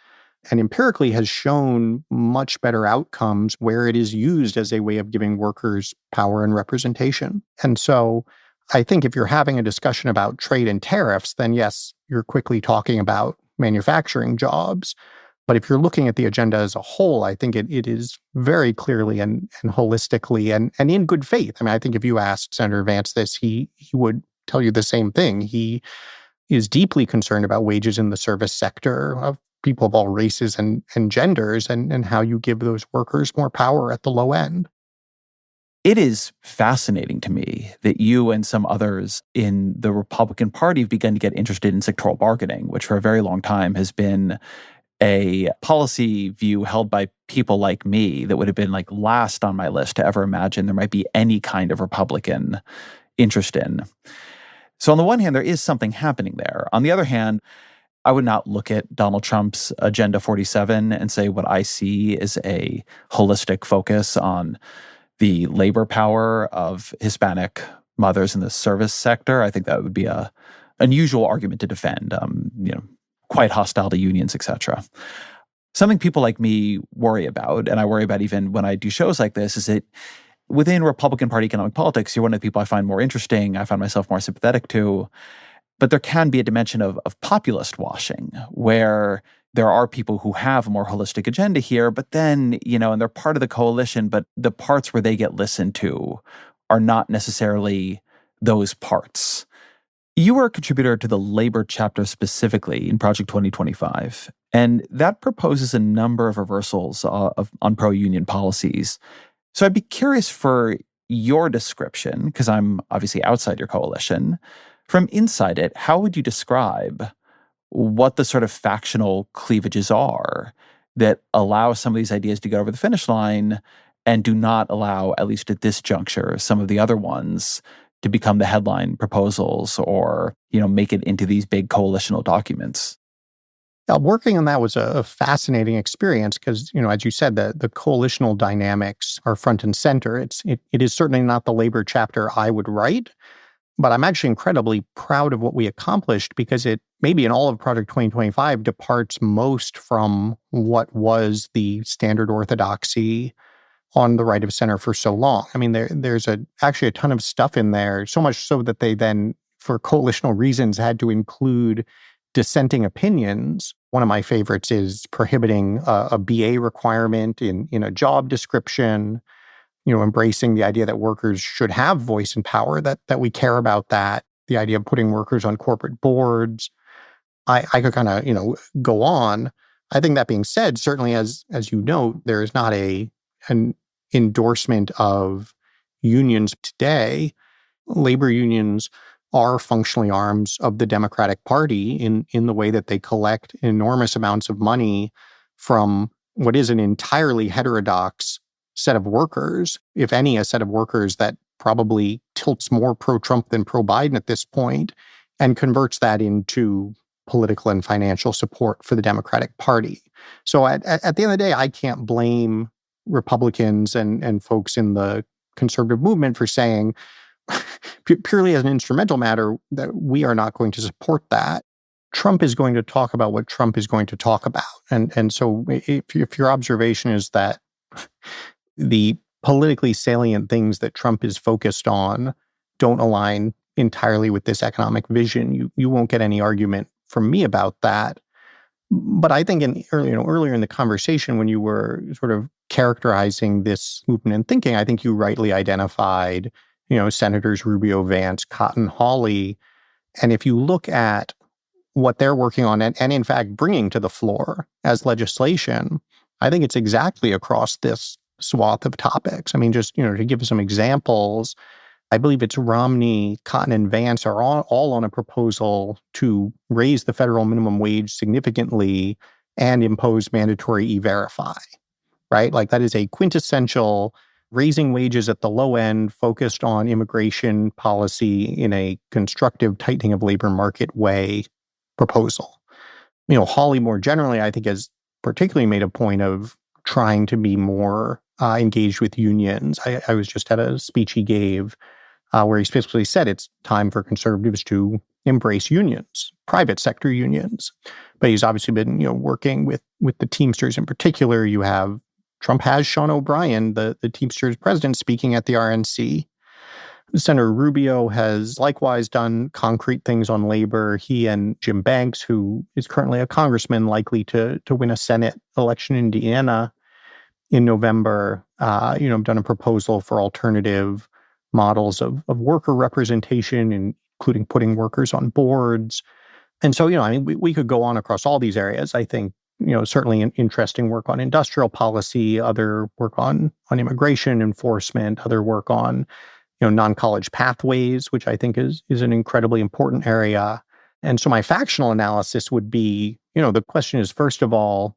and empirically has shown much better outcomes where it is used as a way of giving workers power and representation. And so I think if you're having a discussion about trade and tariffs, then yes, you're quickly talking about manufacturing jobs. But if you're looking at the agenda as a whole, I think it is very clearly and holistically and in good faith. I mean, I think if you asked Senator Vance this, he would tell you the same thing. He is deeply concerned about wages in the service sector of people of all races and genders and how you give those workers more power at the low end. It is fascinating to me that you and some others in the Republican Party have begun to get interested in sectoral bargaining, which for a very long time has been a policy view held by people like me that would have been like last on my list to ever imagine there might be any kind of Republican interest in. So on the one hand, there is something happening there. On the other hand, I would not look at Donald Trump's Agenda 47 and say what I see is a holistic focus on the labor power of Hispanic mothers in the service sector. I think that would be a unusual argument to defend, quite hostile to unions, etc. Something people like me worry about, and I worry about even when I do shows like this, is that within Republican Party economic politics, you're one of the people I find more interesting, I find myself more sympathetic to, but there can be a dimension of populist washing where there are people who have a more holistic agenda here, but then, and they're part of the coalition, but the parts where they get listened to are not necessarily those parts. You were a contributor to the labor chapter specifically in Project 2025, and that proposes a number of reversals on pro-union policies. So I'd be curious for your description, because I'm obviously outside your coalition. From inside it, how would you describe what the sort of factional cleavages are that allow some of these ideas to get over the finish line and do not allow, at least at this juncture, some of the other ones to become the headline proposals or, make it into these big coalitional documents? Working on that was a fascinating experience because, as you said, the coalitional dynamics are front and center. It is certainly not the labor chapter I would write, but I'm actually incredibly proud of what we accomplished because it, maybe in all of Project 2025, departs most from what was the standard orthodoxy on the right of center for so long. I mean, there's actually a ton of stuff in there, so much so that they then, for coalitional reasons, had to include dissenting opinions. One of my favorites is prohibiting a BA requirement in a job description, embracing the idea that workers should have voice and power, that we care about that, the idea of putting workers on corporate boards. I could kind of, go on. I think that being said, certainly as you note, there is not an endorsement of unions today. Labor unions are functionally arms of the Democratic Party in the way that they collect enormous amounts of money from what is an entirely heterodox set of workers, if any, a set of workers that probably tilts more pro-Trump than pro-Biden at this point, and converts that into political and financial support for the Democratic Party. So at the end of the day, I can't blame Republicans and folks in the conservative movement for saying, purely as an instrumental matter, that we are not going to support that. Trump is going to talk about what Trump is going to talk about. And so if your observation is that the politically salient things that Trump is focused on don't align entirely with this economic vision, you won't get any argument from me about that. But I think earlier in the conversation, when you were sort of characterizing this movement and thinking, I think you rightly identified, Senators Rubio, Vance, Cotton, Hawley. And if you look at what they're working on and in fact bringing to the floor as legislation, I think it's exactly across this swath of topics. I mean, just, to give some examples, I believe it's Romney, Cotton, and Vance are all on a proposal to raise the federal minimum wage significantly and impose mandatory E-Verify, right? Like that is a quintessential raising wages at the low end, focused on immigration policy in a constructive tightening of labor market way proposal. Hawley more generally, I think, has particularly made a point of trying to be more engaged with unions. I was just at a speech he gave where he specifically said it's time for conservatives to embrace unions, private sector unions. But he's obviously been, working with the Teamsters in particular. Trump has Sean O'Brien, the Teamsters president, speaking at the RNC. Senator Rubio has likewise done concrete things on labor. He and Jim Banks, who is currently a congressman, likely to win a Senate election in Indiana in November, have done a proposal for alternative models of worker representation, including putting workers on boards. And so, we could go on across all these areas. I think, certainly interesting work on industrial policy, other work on immigration enforcement, other work on, non-college pathways, which I think is an incredibly important area. And so my factional analysis would be, the question is, first of all,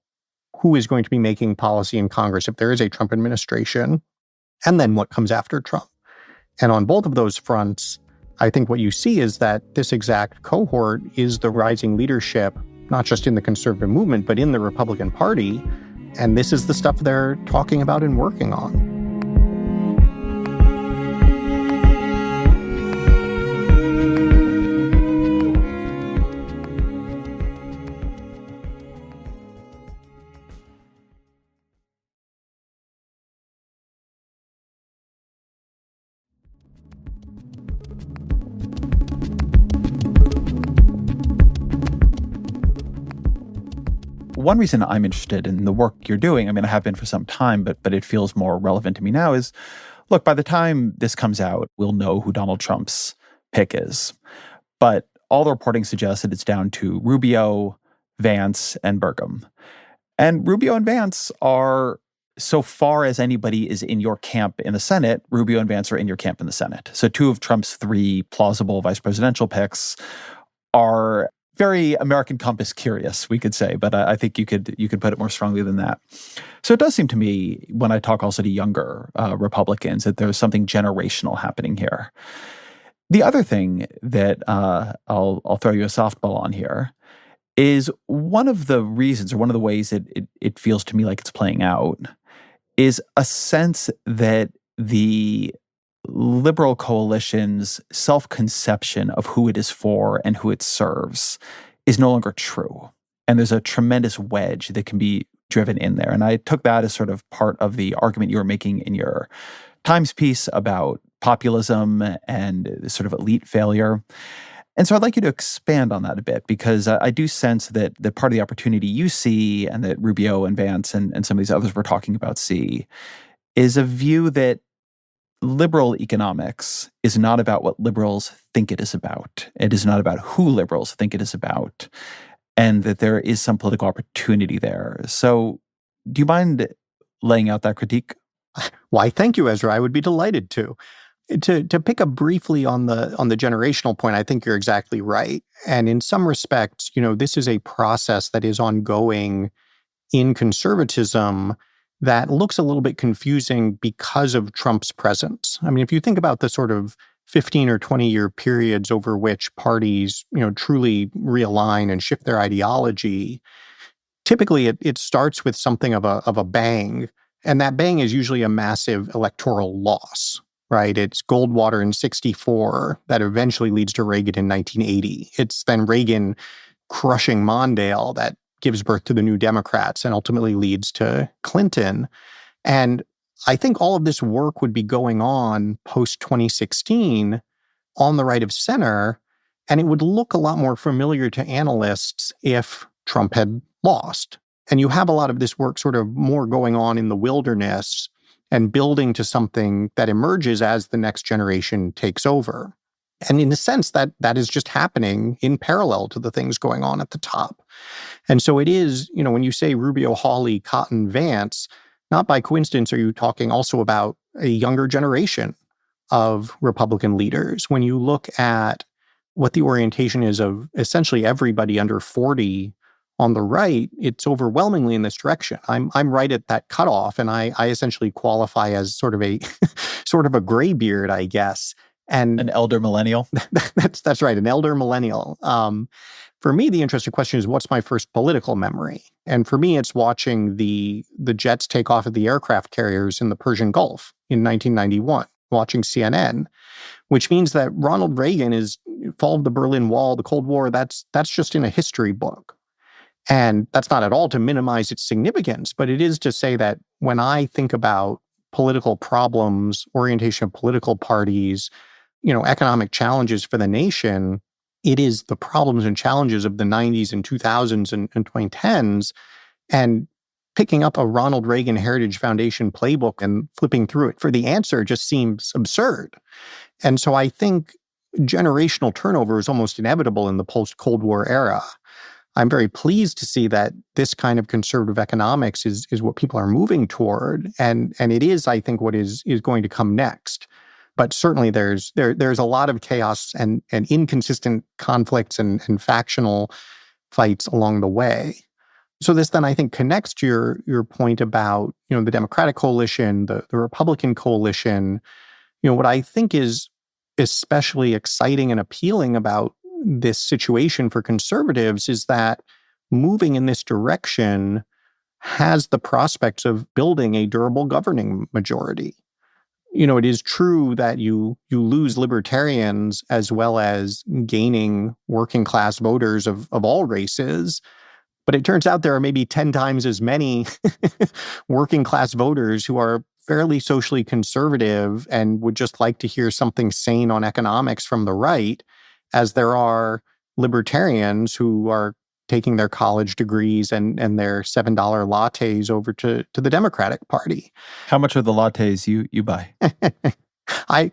who is going to be making policy in Congress if there is a Trump administration? And then what comes after Trump? And on both of those fronts, I think what you see is that this exact cohort is the rising leadership, not just in the conservative movement, but in the Republican Party. And this is the stuff they're talking about and working on. One reason I'm interested in the work you're doing, I have been for some time, but it feels more relevant to me now, is, look, by the time this comes out, we'll know who Donald Trump's pick is. But all the reporting suggests that it's down to Rubio, Vance, and Burgum. And Rubio and Vance are, so far as anybody is in your camp in the Senate, Rubio and Vance are in your camp in the Senate. So two of Trump's three plausible vice presidential picks are very American compass curious, we could say, but I think you could put it more strongly than that. So it does seem to me, when I talk also to younger Republicans, that there's something generational happening here. The other thing that I'll throw you a softball on here is one of the reasons, or one of the ways that it feels to me like it's playing out, is a sense that the liberal coalition's self-conception of who it is for and who it serves is no longer true. And there's a tremendous wedge that can be driven in there. And I took that as sort of part of the argument you were making in your Times piece about populism and sort of elite failure. And so I'd like you to expand on that a bit, because I do sense that part of the opportunity you see, and that Rubio and Vance and some of these others we're talking about see, is a view that liberal economics is not about what liberals think it is about. It is not about who liberals think it is about, and that there is some political opportunity there. So do you mind laying out that critique? Why, thank you, Ezra. I would be delighted to. To pick up briefly on the generational point, I think you're exactly right. And in some respects, this is a process that is ongoing in conservatism that looks a little bit confusing because of Trump's presence. If you think about the sort of 15 or 20-year periods over which parties, truly realign and shift their ideology, typically it starts with something of a bang, and that bang is usually a massive electoral loss, right? It's Goldwater in 1964 that eventually leads to Reagan in 1980. It's then Reagan crushing Mondale that gives birth to the New Democrats and ultimately leads to Clinton. And I think all of this work would be going on post-2016 on the right of center, and it would look a lot more familiar to analysts if Trump had lost. And you have a lot of this work sort of more going on in the wilderness and building to something that emerges as the next generation takes over. And in a sense, that is just happening in parallel to the things going on at the top. And so it is, when you say Rubio, Hawley, Cotton, Vance, not by coincidence are you talking also about a younger generation of Republican leaders. When you look at what the orientation is of essentially everybody under 40 on the right, it's overwhelmingly in this direction. I'm right at that cutoff, and I essentially qualify as sort of a graybeard, I guess. And an elder millennial. That's right, an elder millennial. For me, the interesting question is, what's my first political memory? And for me, it's watching the jets take off at the aircraft carriers in the Persian Gulf in 1991. watching CNN, which means that Ronald Reagan is fall of the Berlin Wall, the Cold War, that's just in a history book. And that's not at all to minimize its significance, but it is to say that when I think about political problems, orientation of political parties, economic challenges for the nation, it is the problems and challenges of the 90s and 2000s and 2010s. And picking up a Ronald Reagan Heritage Foundation playbook and flipping through it for the answer just seems absurd. And so I think generational turnover is almost inevitable in the post-Cold War era. I'm very pleased to see that this kind of conservative economics is what people are moving toward. And it is, I think, what is going to come next. But certainly there's a lot of chaos and inconsistent conflicts and factional fights along the way. So this then, I think, connects to your point about, the Democratic coalition, the Republican coalition. What I think is especially exciting and appealing about this situation for conservatives is that moving in this direction has the prospects of building a durable governing majority. It is true that you lose libertarians as well as gaining working class voters of all races. But it turns out there are maybe 10 times as many working class voters who are fairly socially conservative and would just like to hear something sane on economics from the right, as there are libertarians who are taking their college degrees and their $7 lattes over to the Democratic Party. How much are the lattes you buy? I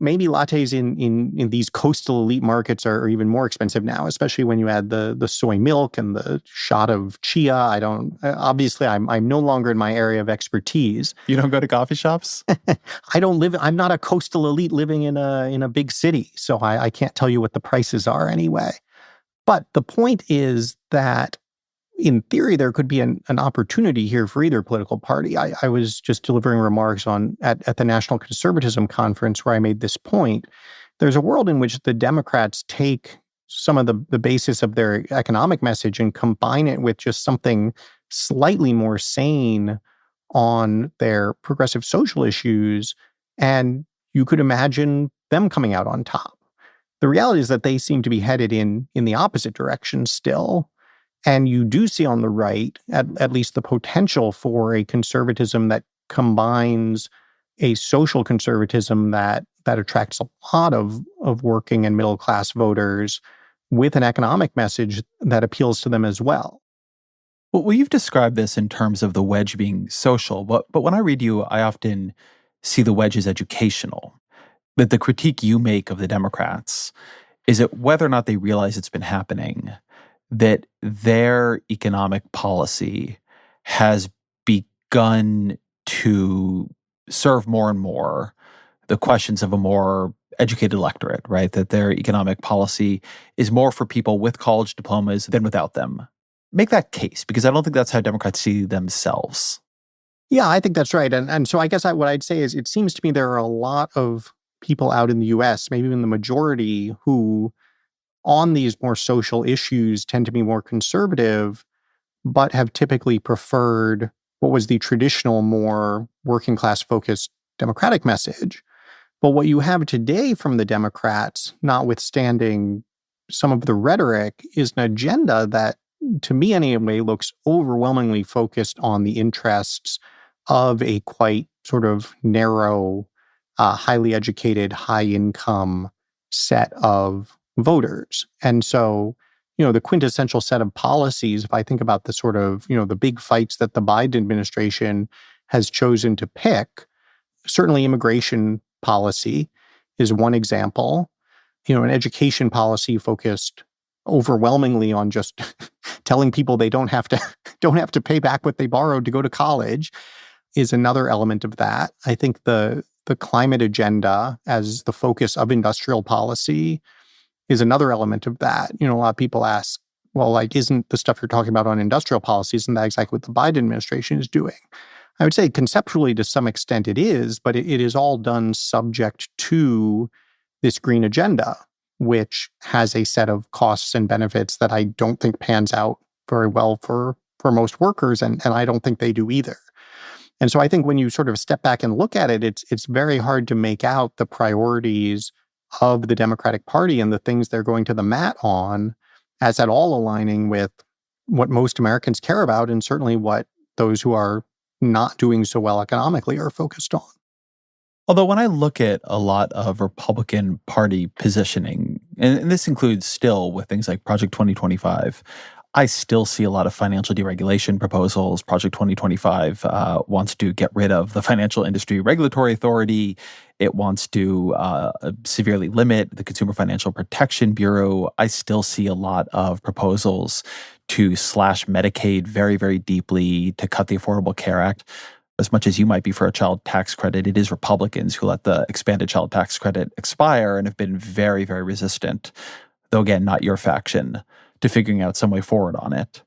maybe lattes in these coastal elite markets are even more expensive now, especially when you add the soy milk and the shot of chia. I'm no longer in my area of expertise. You don't go to coffee shops? I'm not a coastal elite living in a big city, so I can't tell you what the prices are anyway. But the point is that in theory, there could be an opportunity here for either political party. I was just delivering remarks at the National Conservatism Conference where I made this point. There's a world in which the Democrats take some of the basis of their economic message and combine it with just something slightly more sane on their progressive social issues, and you could imagine them coming out on top. The reality is that they seem to be headed in the opposite direction still. And you do see on the right, at least the potential for a conservatism that combines a social conservatism that attracts a lot of working and middle-class voters with an economic message that appeals to them as well. Well, you've described this in terms of the wedge being social, but when I read you, I often see the wedge as educational. That the critique you make of the Democrats is that whether or not they realize it's been happening, that their economic policy has begun to serve more and more the questions of a more educated electorate, right? That their economic policy is more for people with college diplomas than without them. Make that case, because I don't think that's how Democrats see themselves. Yeah, I think that's right. And so I guess what I'd say is it seems to me there are a lot of people out in the U.S., maybe even the majority, who on these more social issues tend to be more conservative, but have typically preferred what was the traditional, more working class focused Democratic message. But what you have today from the Democrats, notwithstanding some of the rhetoric, is an agenda that, to me anyway, looks overwhelmingly focused on the interests of a quite sort of narrow, highly educated, high income set of voters. And so, the quintessential set of policies, if I think about the sort of, the big fights that the Biden administration has chosen to pick, certainly immigration policy is one example. An education policy focused overwhelmingly on just telling people they don't have to pay back what they borrowed to go to college is another element of that. I think the climate agenda as the focus of industrial policy is another element of that. A lot of people ask, well, isn't the stuff you're talking about on industrial policy, isn't that exactly what the Biden administration is doing? I would say conceptually to some extent it is, but it is all done subject to this green agenda, which has a set of costs and benefits that I don't think pans out very well for most workers, and I don't think they do either. And so I think when you sort of step back and look at it, it's very hard to make out the priorities of the Democratic Party and the things they're going to the mat on as at all aligning with what most Americans care about, and certainly what those who are not doing so well economically are focused on. Although when I look at a lot of Republican Party positioning, and this includes still with things like Project 2025, I still see a lot of financial deregulation proposals. Project 2025 wants to get rid of the Financial Industry Regulatory Authority. It wants to severely limit the Consumer Financial Protection Bureau. I still see a lot of proposals to slash Medicaid very, very deeply, to cut the Affordable Care Act. As much as you might be for a child tax credit, it is Republicans who let the expanded child tax credit expire and have been very, very resistant, though again, not your faction, to figuring out some way forward on it.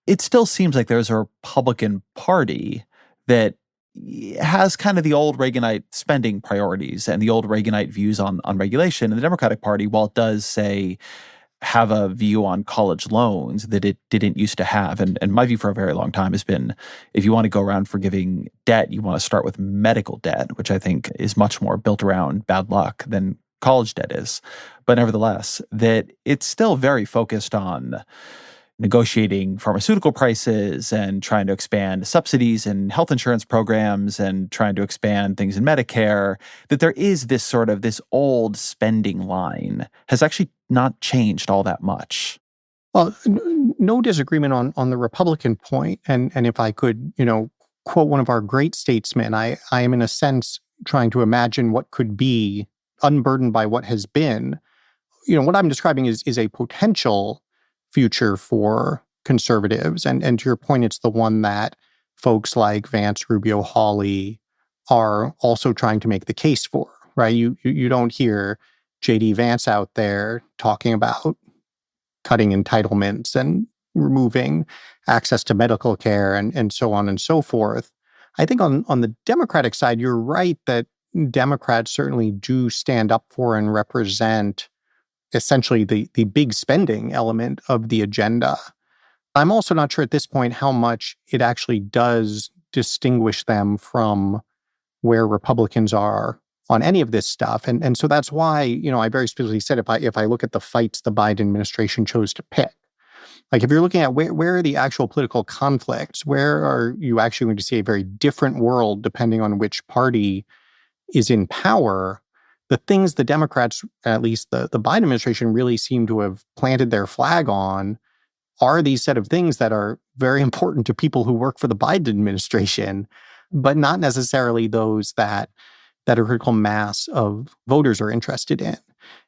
It still seems like there's a Republican Party that has kind of the old Reaganite spending priorities and the old Reaganite views on regulation. And the Democratic Party, while it does say have a view on college loans that it didn't used to have. And my view for a very long time has been, if you want to go around forgiving debt, you want to start with medical debt, which I think is much more built around bad luck than college debt is. But nevertheless, that it's still very focused on negotiating pharmaceutical prices and trying to expand subsidies and health insurance programs and trying to expand things in Medicare, that there is this sort of this old spending line has actually not changed all that much. Well, no disagreement on the Republican point. And if I could, quote one of our great statesmen, I am in a sense trying to imagine what could be unburdened by what has been. What I'm describing is a potential future for conservatives. And to your point, it's the one that folks like Vance, Rubio, Hawley are also trying to make the case for, right? You don't hear J.D. Vance out there talking about cutting entitlements and removing access to medical care and so on and so forth. I think on the Democratic side, you're right that Democrats certainly do stand up for and represent essentially the big spending element of the agenda. I'm also not sure at this point how much it actually does distinguish them from where Republicans are on any of this stuff. And so that's why, I very specifically said if I look at the fights the Biden administration chose to pick, like if you're looking at where are the actual political conflicts, where are you actually going to see a very different world depending on which party is in power, the things the Democrats, at least the Biden administration, really seem to have planted their flag on are these set of things that are very important to people who work for the Biden administration, but not necessarily those that a critical mass of voters are interested in.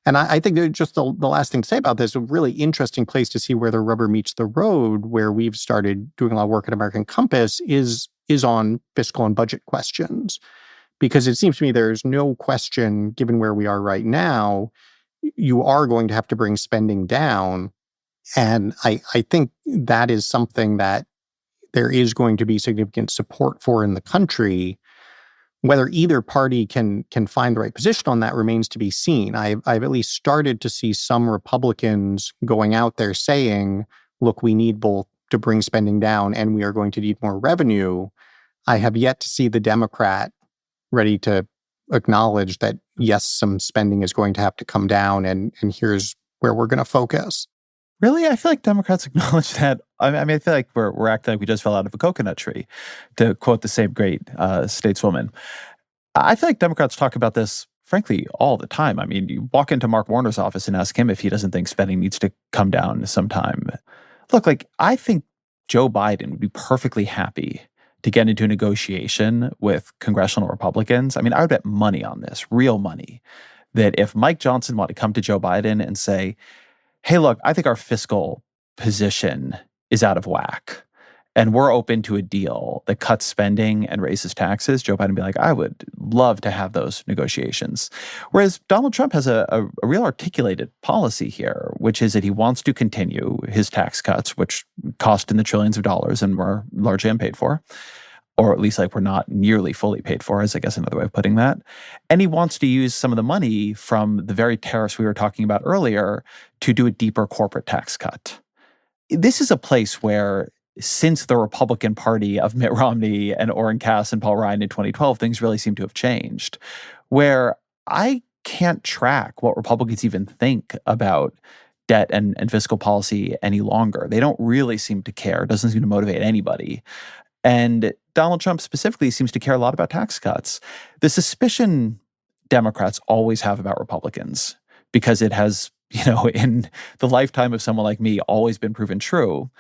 And I think that just the last thing to say about this, a really interesting place to see where the rubber meets the road, where we've started doing a lot of work at American Compass, is on fiscal and budget questions. Because it seems to me there's no question, given where we are right now, you are going to have to bring spending down. And I think that is something that there is going to be significant support for in the country. Whether either party can find the right position on that remains to be seen. I've at least started to see some Republicans going out there saying, look, we need both to bring spending down and we are going to need more revenue. I have yet to see the Democrat ready to acknowledge that, yes, some spending is going to have to come down and here's where we're going to focus. Really? I feel like Democrats acknowledge that. I mean, I feel like we're acting like we just fell out of a coconut tree, to quote the same great stateswoman. I feel like Democrats talk about this, frankly, all the time. I mean, you walk into Mark Warner's office and ask him if he doesn't think spending needs to come down sometime. Look, I think Joe Biden would be perfectly happy to get into a negotiation with congressional Republicans. I mean, I would bet money on this, real money, that if Mike Johnson wanted to come to Joe Biden and say, hey, look, I think our fiscal position is out of whack, and we're open to a deal that cuts spending and raises taxes, Joe Biden would be like, I would love to have those negotiations. Whereas Donald Trump has a real articulated policy here, which is that he wants to continue his tax cuts, which cost in the trillions of dollars and were largely unpaid for, or at least we're not nearly fully paid for, is I guess another way of putting that. And he wants to use some of the money from the very tariffs we were talking about earlier to do a deeper corporate tax cut. This is a place where since the Republican Party of Mitt Romney and Orrin Cass and Paul Ryan in 2012, things really seem to have changed. Where I can't track what Republicans even think about debt and fiscal policy any longer. They don't really seem to care. It doesn't seem to motivate anybody. And Donald Trump specifically seems to care a lot about tax cuts. The suspicion Democrats always have about Republicans, because it has, in the lifetime of someone like me, always been proven true,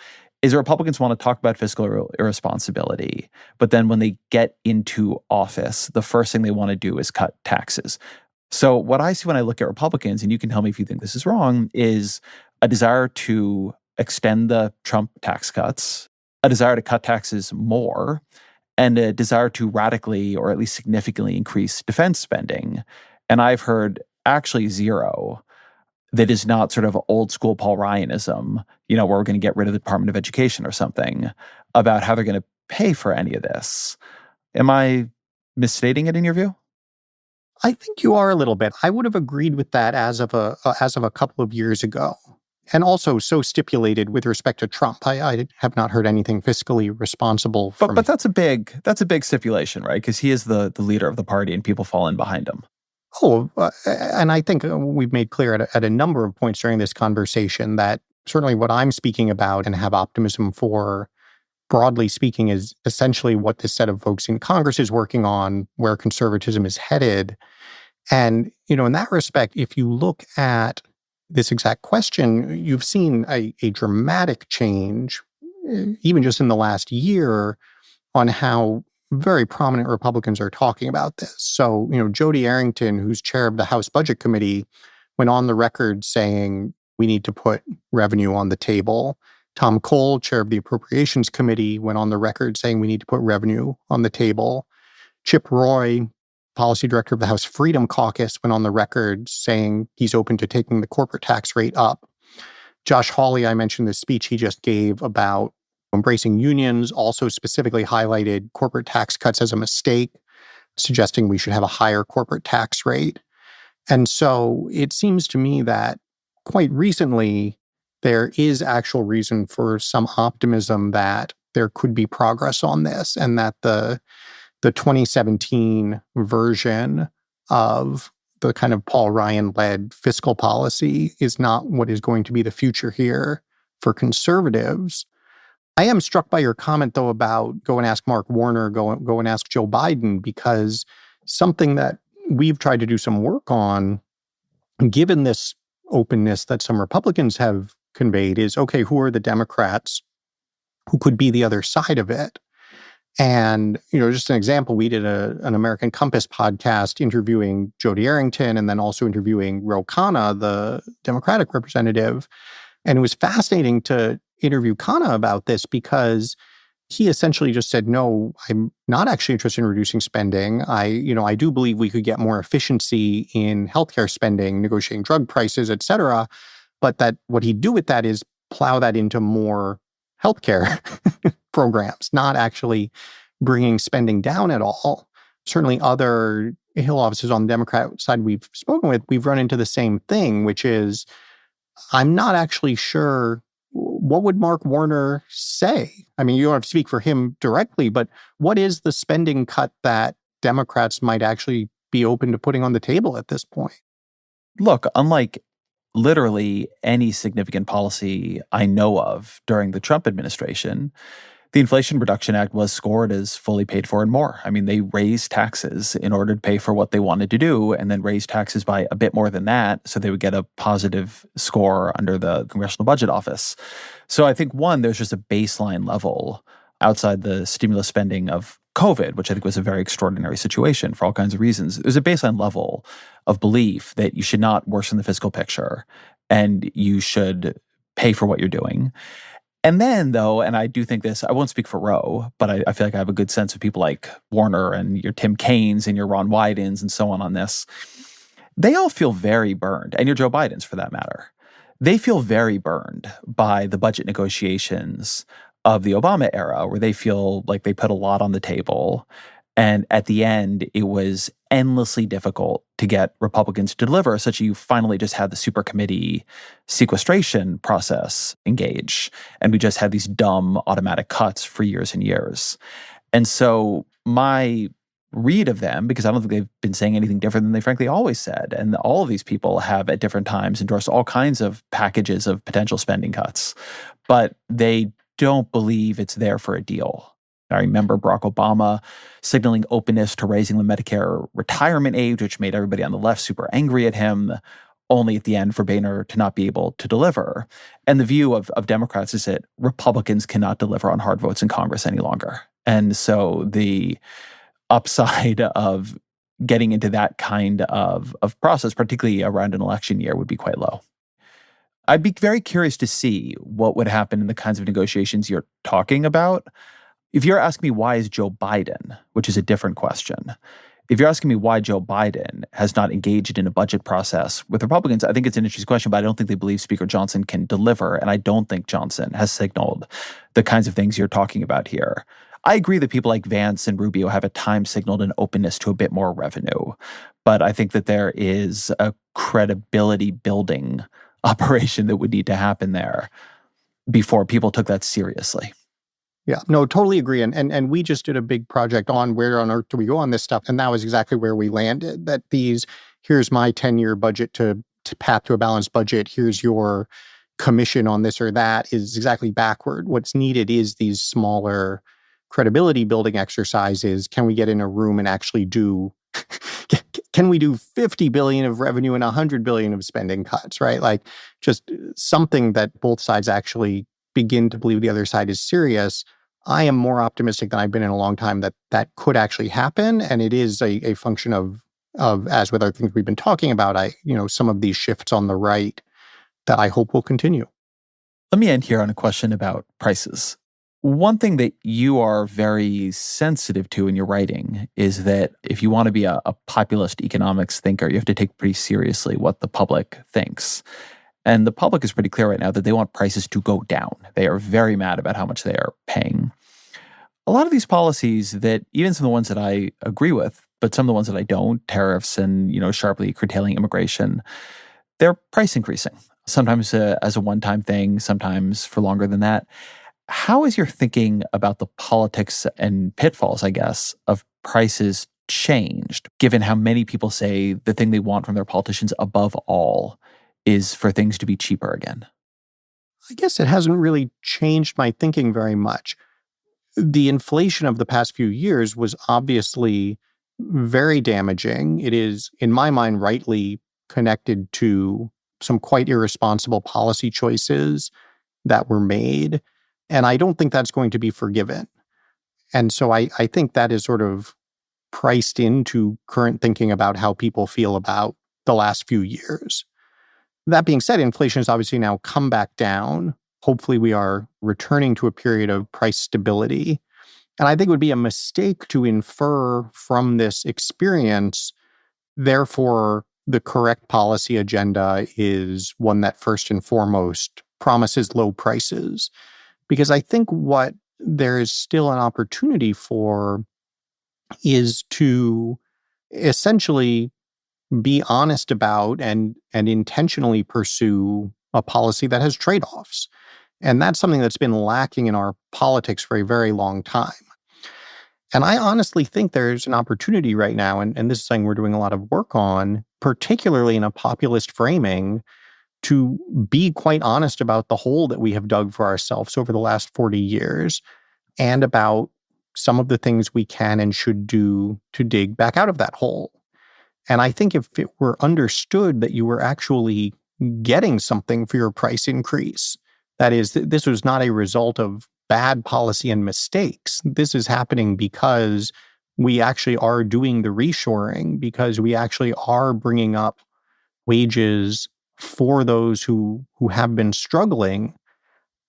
is that Republicans want to talk about fiscal irresponsibility. But then when they get into office, the first thing they want to do is cut taxes. So what I see when I look at Republicans, and you can tell me if you think this is wrong, is a desire to extend the Trump tax cuts, a desire to cut taxes more, and a desire to radically or at least significantly increase defense spending. And I've heard actually zero that is not sort of old school Paul Ryanism, where we're going to get rid of the Department of Education or something, about how they're going to pay for any of this. Am I misstating it in your view? I think you are a little bit. I would have agreed with that as of a couple of years ago. And also so stipulated with respect to Trump. I have not heard anything fiscally responsible from... But that's a big stipulation, right? Because he is the leader of the party and people fall in behind him. Oh, and I think we've made clear at a number of points during this conversation that certainly what I'm speaking about and have optimism for, broadly speaking, is essentially what this set of folks in Congress is working on, where conservatism is headed. And, in that respect, if you look at this exact question, you've seen a dramatic change, even just in the last year, on how very prominent Republicans are talking about this. So, Jody Arrington, who's chair of the House Budget Committee, went on the record saying we need to put revenue on the table. Tom Cole, chair of the Appropriations Committee, went on the record saying we need to put revenue on the table. Chip Roy, policy director of the House Freedom Caucus, went on the record saying he's open to taking the corporate tax rate up. Josh Hawley, I mentioned the speech he just gave about embracing unions, also specifically highlighted corporate tax cuts as a mistake, suggesting we should have a higher corporate tax rate. And so it seems to me that quite recently, there is actual reason for some optimism that there could be progress on this, and that the 2017 version of the kind of Paul Ryan-led fiscal policy is not what is going to be the future here for conservatives. I am struck by your comment, though, about go and ask Mark Warner, go and ask Joe Biden, because something that we've tried to do some work on, given this openness that some Republicans have conveyed, is, okay, who are the Democrats who could be the other side of it? And, just an example, we did an American Compass podcast interviewing Jody Arrington and then also interviewing Ro Khanna, the Democratic representative. And it was fascinating to interview Khanna about this, because he essentially just said, no, I'm not actually interested in reducing spending. I do believe we could get more efficiency in healthcare spending, negotiating drug prices, et cetera. But that what he'd do with that is plow that into more healthcare programs, not actually bringing spending down at all. Certainly other Hill offices on the Democrat side we've spoken with, we've run into the same thing, which is, I'm not actually sure, what would Mark Warner say? I mean, you don't have to speak for him directly, but what is the spending cut that Democrats might actually be open to putting on the table at this point? Look, unlike literally any significant policy I know of during the Trump administration, the Inflation Reduction Act was scored as fully paid for and more. I mean, they raised taxes in order to pay for what they wanted to do, and then raised taxes by a bit more than that, so they would get a positive score under the Congressional Budget Office. So I think, one, there's just a baseline level outside the stimulus spending of COVID, which I think was a very extraordinary situation for all kinds of reasons. There's a baseline level of belief that you should not worsen the fiscal picture and you should pay for what you're doing. And then, though, and I do think this, I won't speak for Roe, but I feel like I have a good sense of people like Warner and your Tim Kaines and your Ron Wydens and so on this. They all feel very burned, and your Joe Bidens for that matter. They feel very burned by the budget negotiations of the Obama era, where they feel like they put a lot on the table. And at the end, it was endlessly difficult to get Republicans to deliver, such that you finally just had the super committee sequestration process engage. And we just had these dumb automatic cuts for years and years. And so my read of them, because I don't think they've been saying anything different than they frankly always said, and all of these people have at different times endorsed all kinds of packages of potential spending cuts, but they don't believe it's there for a deal. I remember Barack Obama signaling openness to raising the Medicare retirement age, which made everybody on the left super angry at him, only at the end for Boehner to not be able to deliver. And the view of Democrats is that Republicans cannot deliver on hard votes in Congress any longer. And so the upside of getting into that kind of process, particularly around an election year, would be quite low. I'd be very curious to see what would happen in the kinds of negotiations you're talking about. If you're asking me why is Joe Biden, which is a different question, if you're asking me why Joe Biden has not engaged in a budget process with Republicans, I think it's an interesting question, but I don't think they believe Speaker Johnson can deliver, and I don't think Johnson has signaled the kinds of things you're talking about here. I agree that people like Vance and Rubio have at times signaled an openness to a bit more revenue, but I think that there is a credibility building operation that would need to happen there before people took that seriously. Yeah, no, totally agree. And we just did a big project on where on earth do we go on this stuff. And that was exactly where we landed, that here's my 10-year budget to path to a balanced budget. Here's your commission on this or that is exactly backward. What's needed is these smaller credibility building exercises. Can we get in a room and actually can we do 50 billion of revenue and 100 billion of spending cuts, right? Like just something that both sides actually begin to believe the other side is serious. I am more optimistic than I've been in a long time that could actually happen. And it is a function of as with other things we've been talking about, some of these shifts on the right that I hope will continue. Let me end here on a question about prices. One thing that you are very sensitive to in your writing is that if you want to be a populist economics thinker, you have to take pretty seriously what the public thinks. And the public is pretty clear right now that they want prices to go down. They are very mad about how much they are paying. A lot of these policies that, even some of the ones that I agree with, but some of the ones that I don't, tariffs and, sharply curtailing immigration, they're price increasing. Sometimes as a one-time thing, sometimes for longer than that. How is your thinking about the politics and pitfalls, I guess, of prices changed, given how many people say the thing they want from their politicians above all is for things to be cheaper again? I guess it hasn't really changed my thinking very much. The inflation of the past few years was obviously very damaging. It is, in my mind, rightly connected to some quite irresponsible policy choices that were made. And I don't think that's going to be forgiven. And so I think that is sort of priced into current thinking about how people feel about the last few years. That being said, inflation has obviously now come back down. Hopefully we are returning to a period of price stability. And I think it would be a mistake to infer from this experience, therefore, the correct policy agenda is one that first and foremost promises low prices. Because I think what there is still an opportunity for is to essentially be honest about and intentionally pursue a policy that has trade-offs. And that's something that's been lacking in our politics for a very long time. And I honestly think there's an opportunity right now, and this is something we're doing a lot of work on, particularly in a populist framing, to be quite honest about the hole that we have dug for ourselves over the last 40 years and about some of the things we can and should do to dig back out of that hole. And I think if it were understood that you were actually getting something for your price increase, that is, this was not a result of bad policy and mistakes. This is happening because we actually are doing the reshoring, because we actually are bringing up wages for those who have been struggling.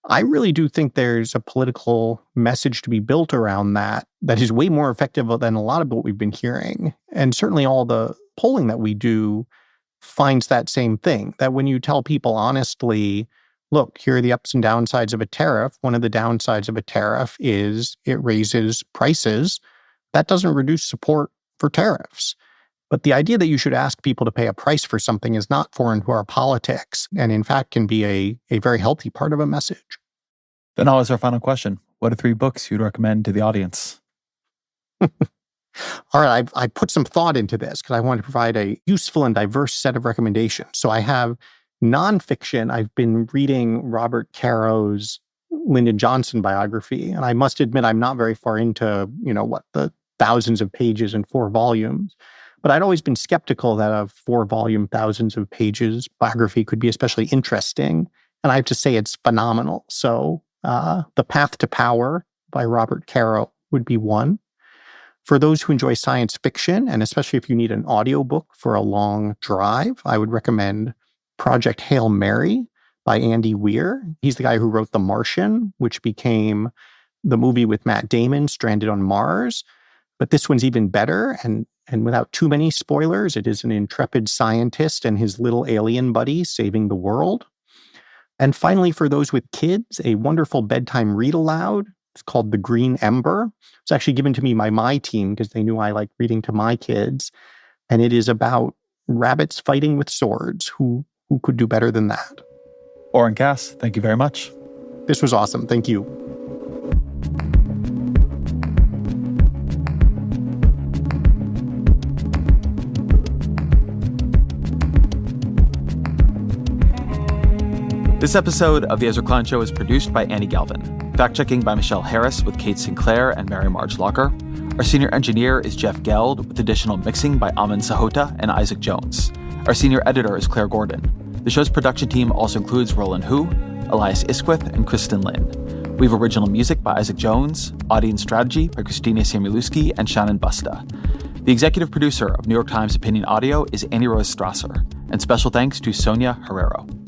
I really do think there's a political message to be built around that is way more effective than a lot of what we've been hearing. And certainly all the polling that we do finds that same thing, that when you tell people honestly, look, here are the ups and downsides of a tariff. One of the downsides of a tariff is it raises prices. That doesn't reduce support for tariffs. But the idea that you should ask people to pay a price for something is not foreign to our politics, and in fact can be a very healthy part of a message. Then now is our final question. What are 3 books you'd recommend to the audience? All right, I put some thought into this because I want to provide a useful and diverse set of recommendations. So I have nonfiction. I've been reading Robert Caro's Lyndon Johnson biography, and I must admit I'm not very far into, the thousands of pages in 4 volumes. But I'd always been skeptical that a 4-volume, thousands of pages biography could be especially interesting. And I have to say it's phenomenal. So The Path to Power by Robert Caro would be one. For those who enjoy science fiction, and especially if you need an audiobook for a long drive, I would recommend Project Hail Mary by Andy Weir. He's the guy who wrote The Martian, which became the movie with Matt Damon, Stranded on Mars. But this one's even better, and without too many spoilers, it is an intrepid scientist and his little alien buddy saving the world. And finally, for those with kids, a wonderful bedtime read aloud. It's called The Green Ember. It's actually given to me by my team because they knew I like reading to my kids. And it is about rabbits fighting with swords. Who could do better than that? Oren Cass, thank you very much. This was awesome. Thank you. This episode of The Ezra Klein Show is produced by Annie Galvin. Fact-checking by Michelle Harris with Kate Sinclair and Mary Marge Locker. Our senior engineer is Jeff Geld with additional mixing by Amin Sahota and Isaac Jones. Our senior editor is Claire Gordon. The show's production team also includes Roland Hu, Elias Isquith, and Kristen Lin. We have original music by Isaac Jones, audience strategy by Christina Samuelewski and Shannon Busta. The executive producer of New York Times Opinion Audio is Annie Rose Strasser. And special thanks to Sonia Herrero.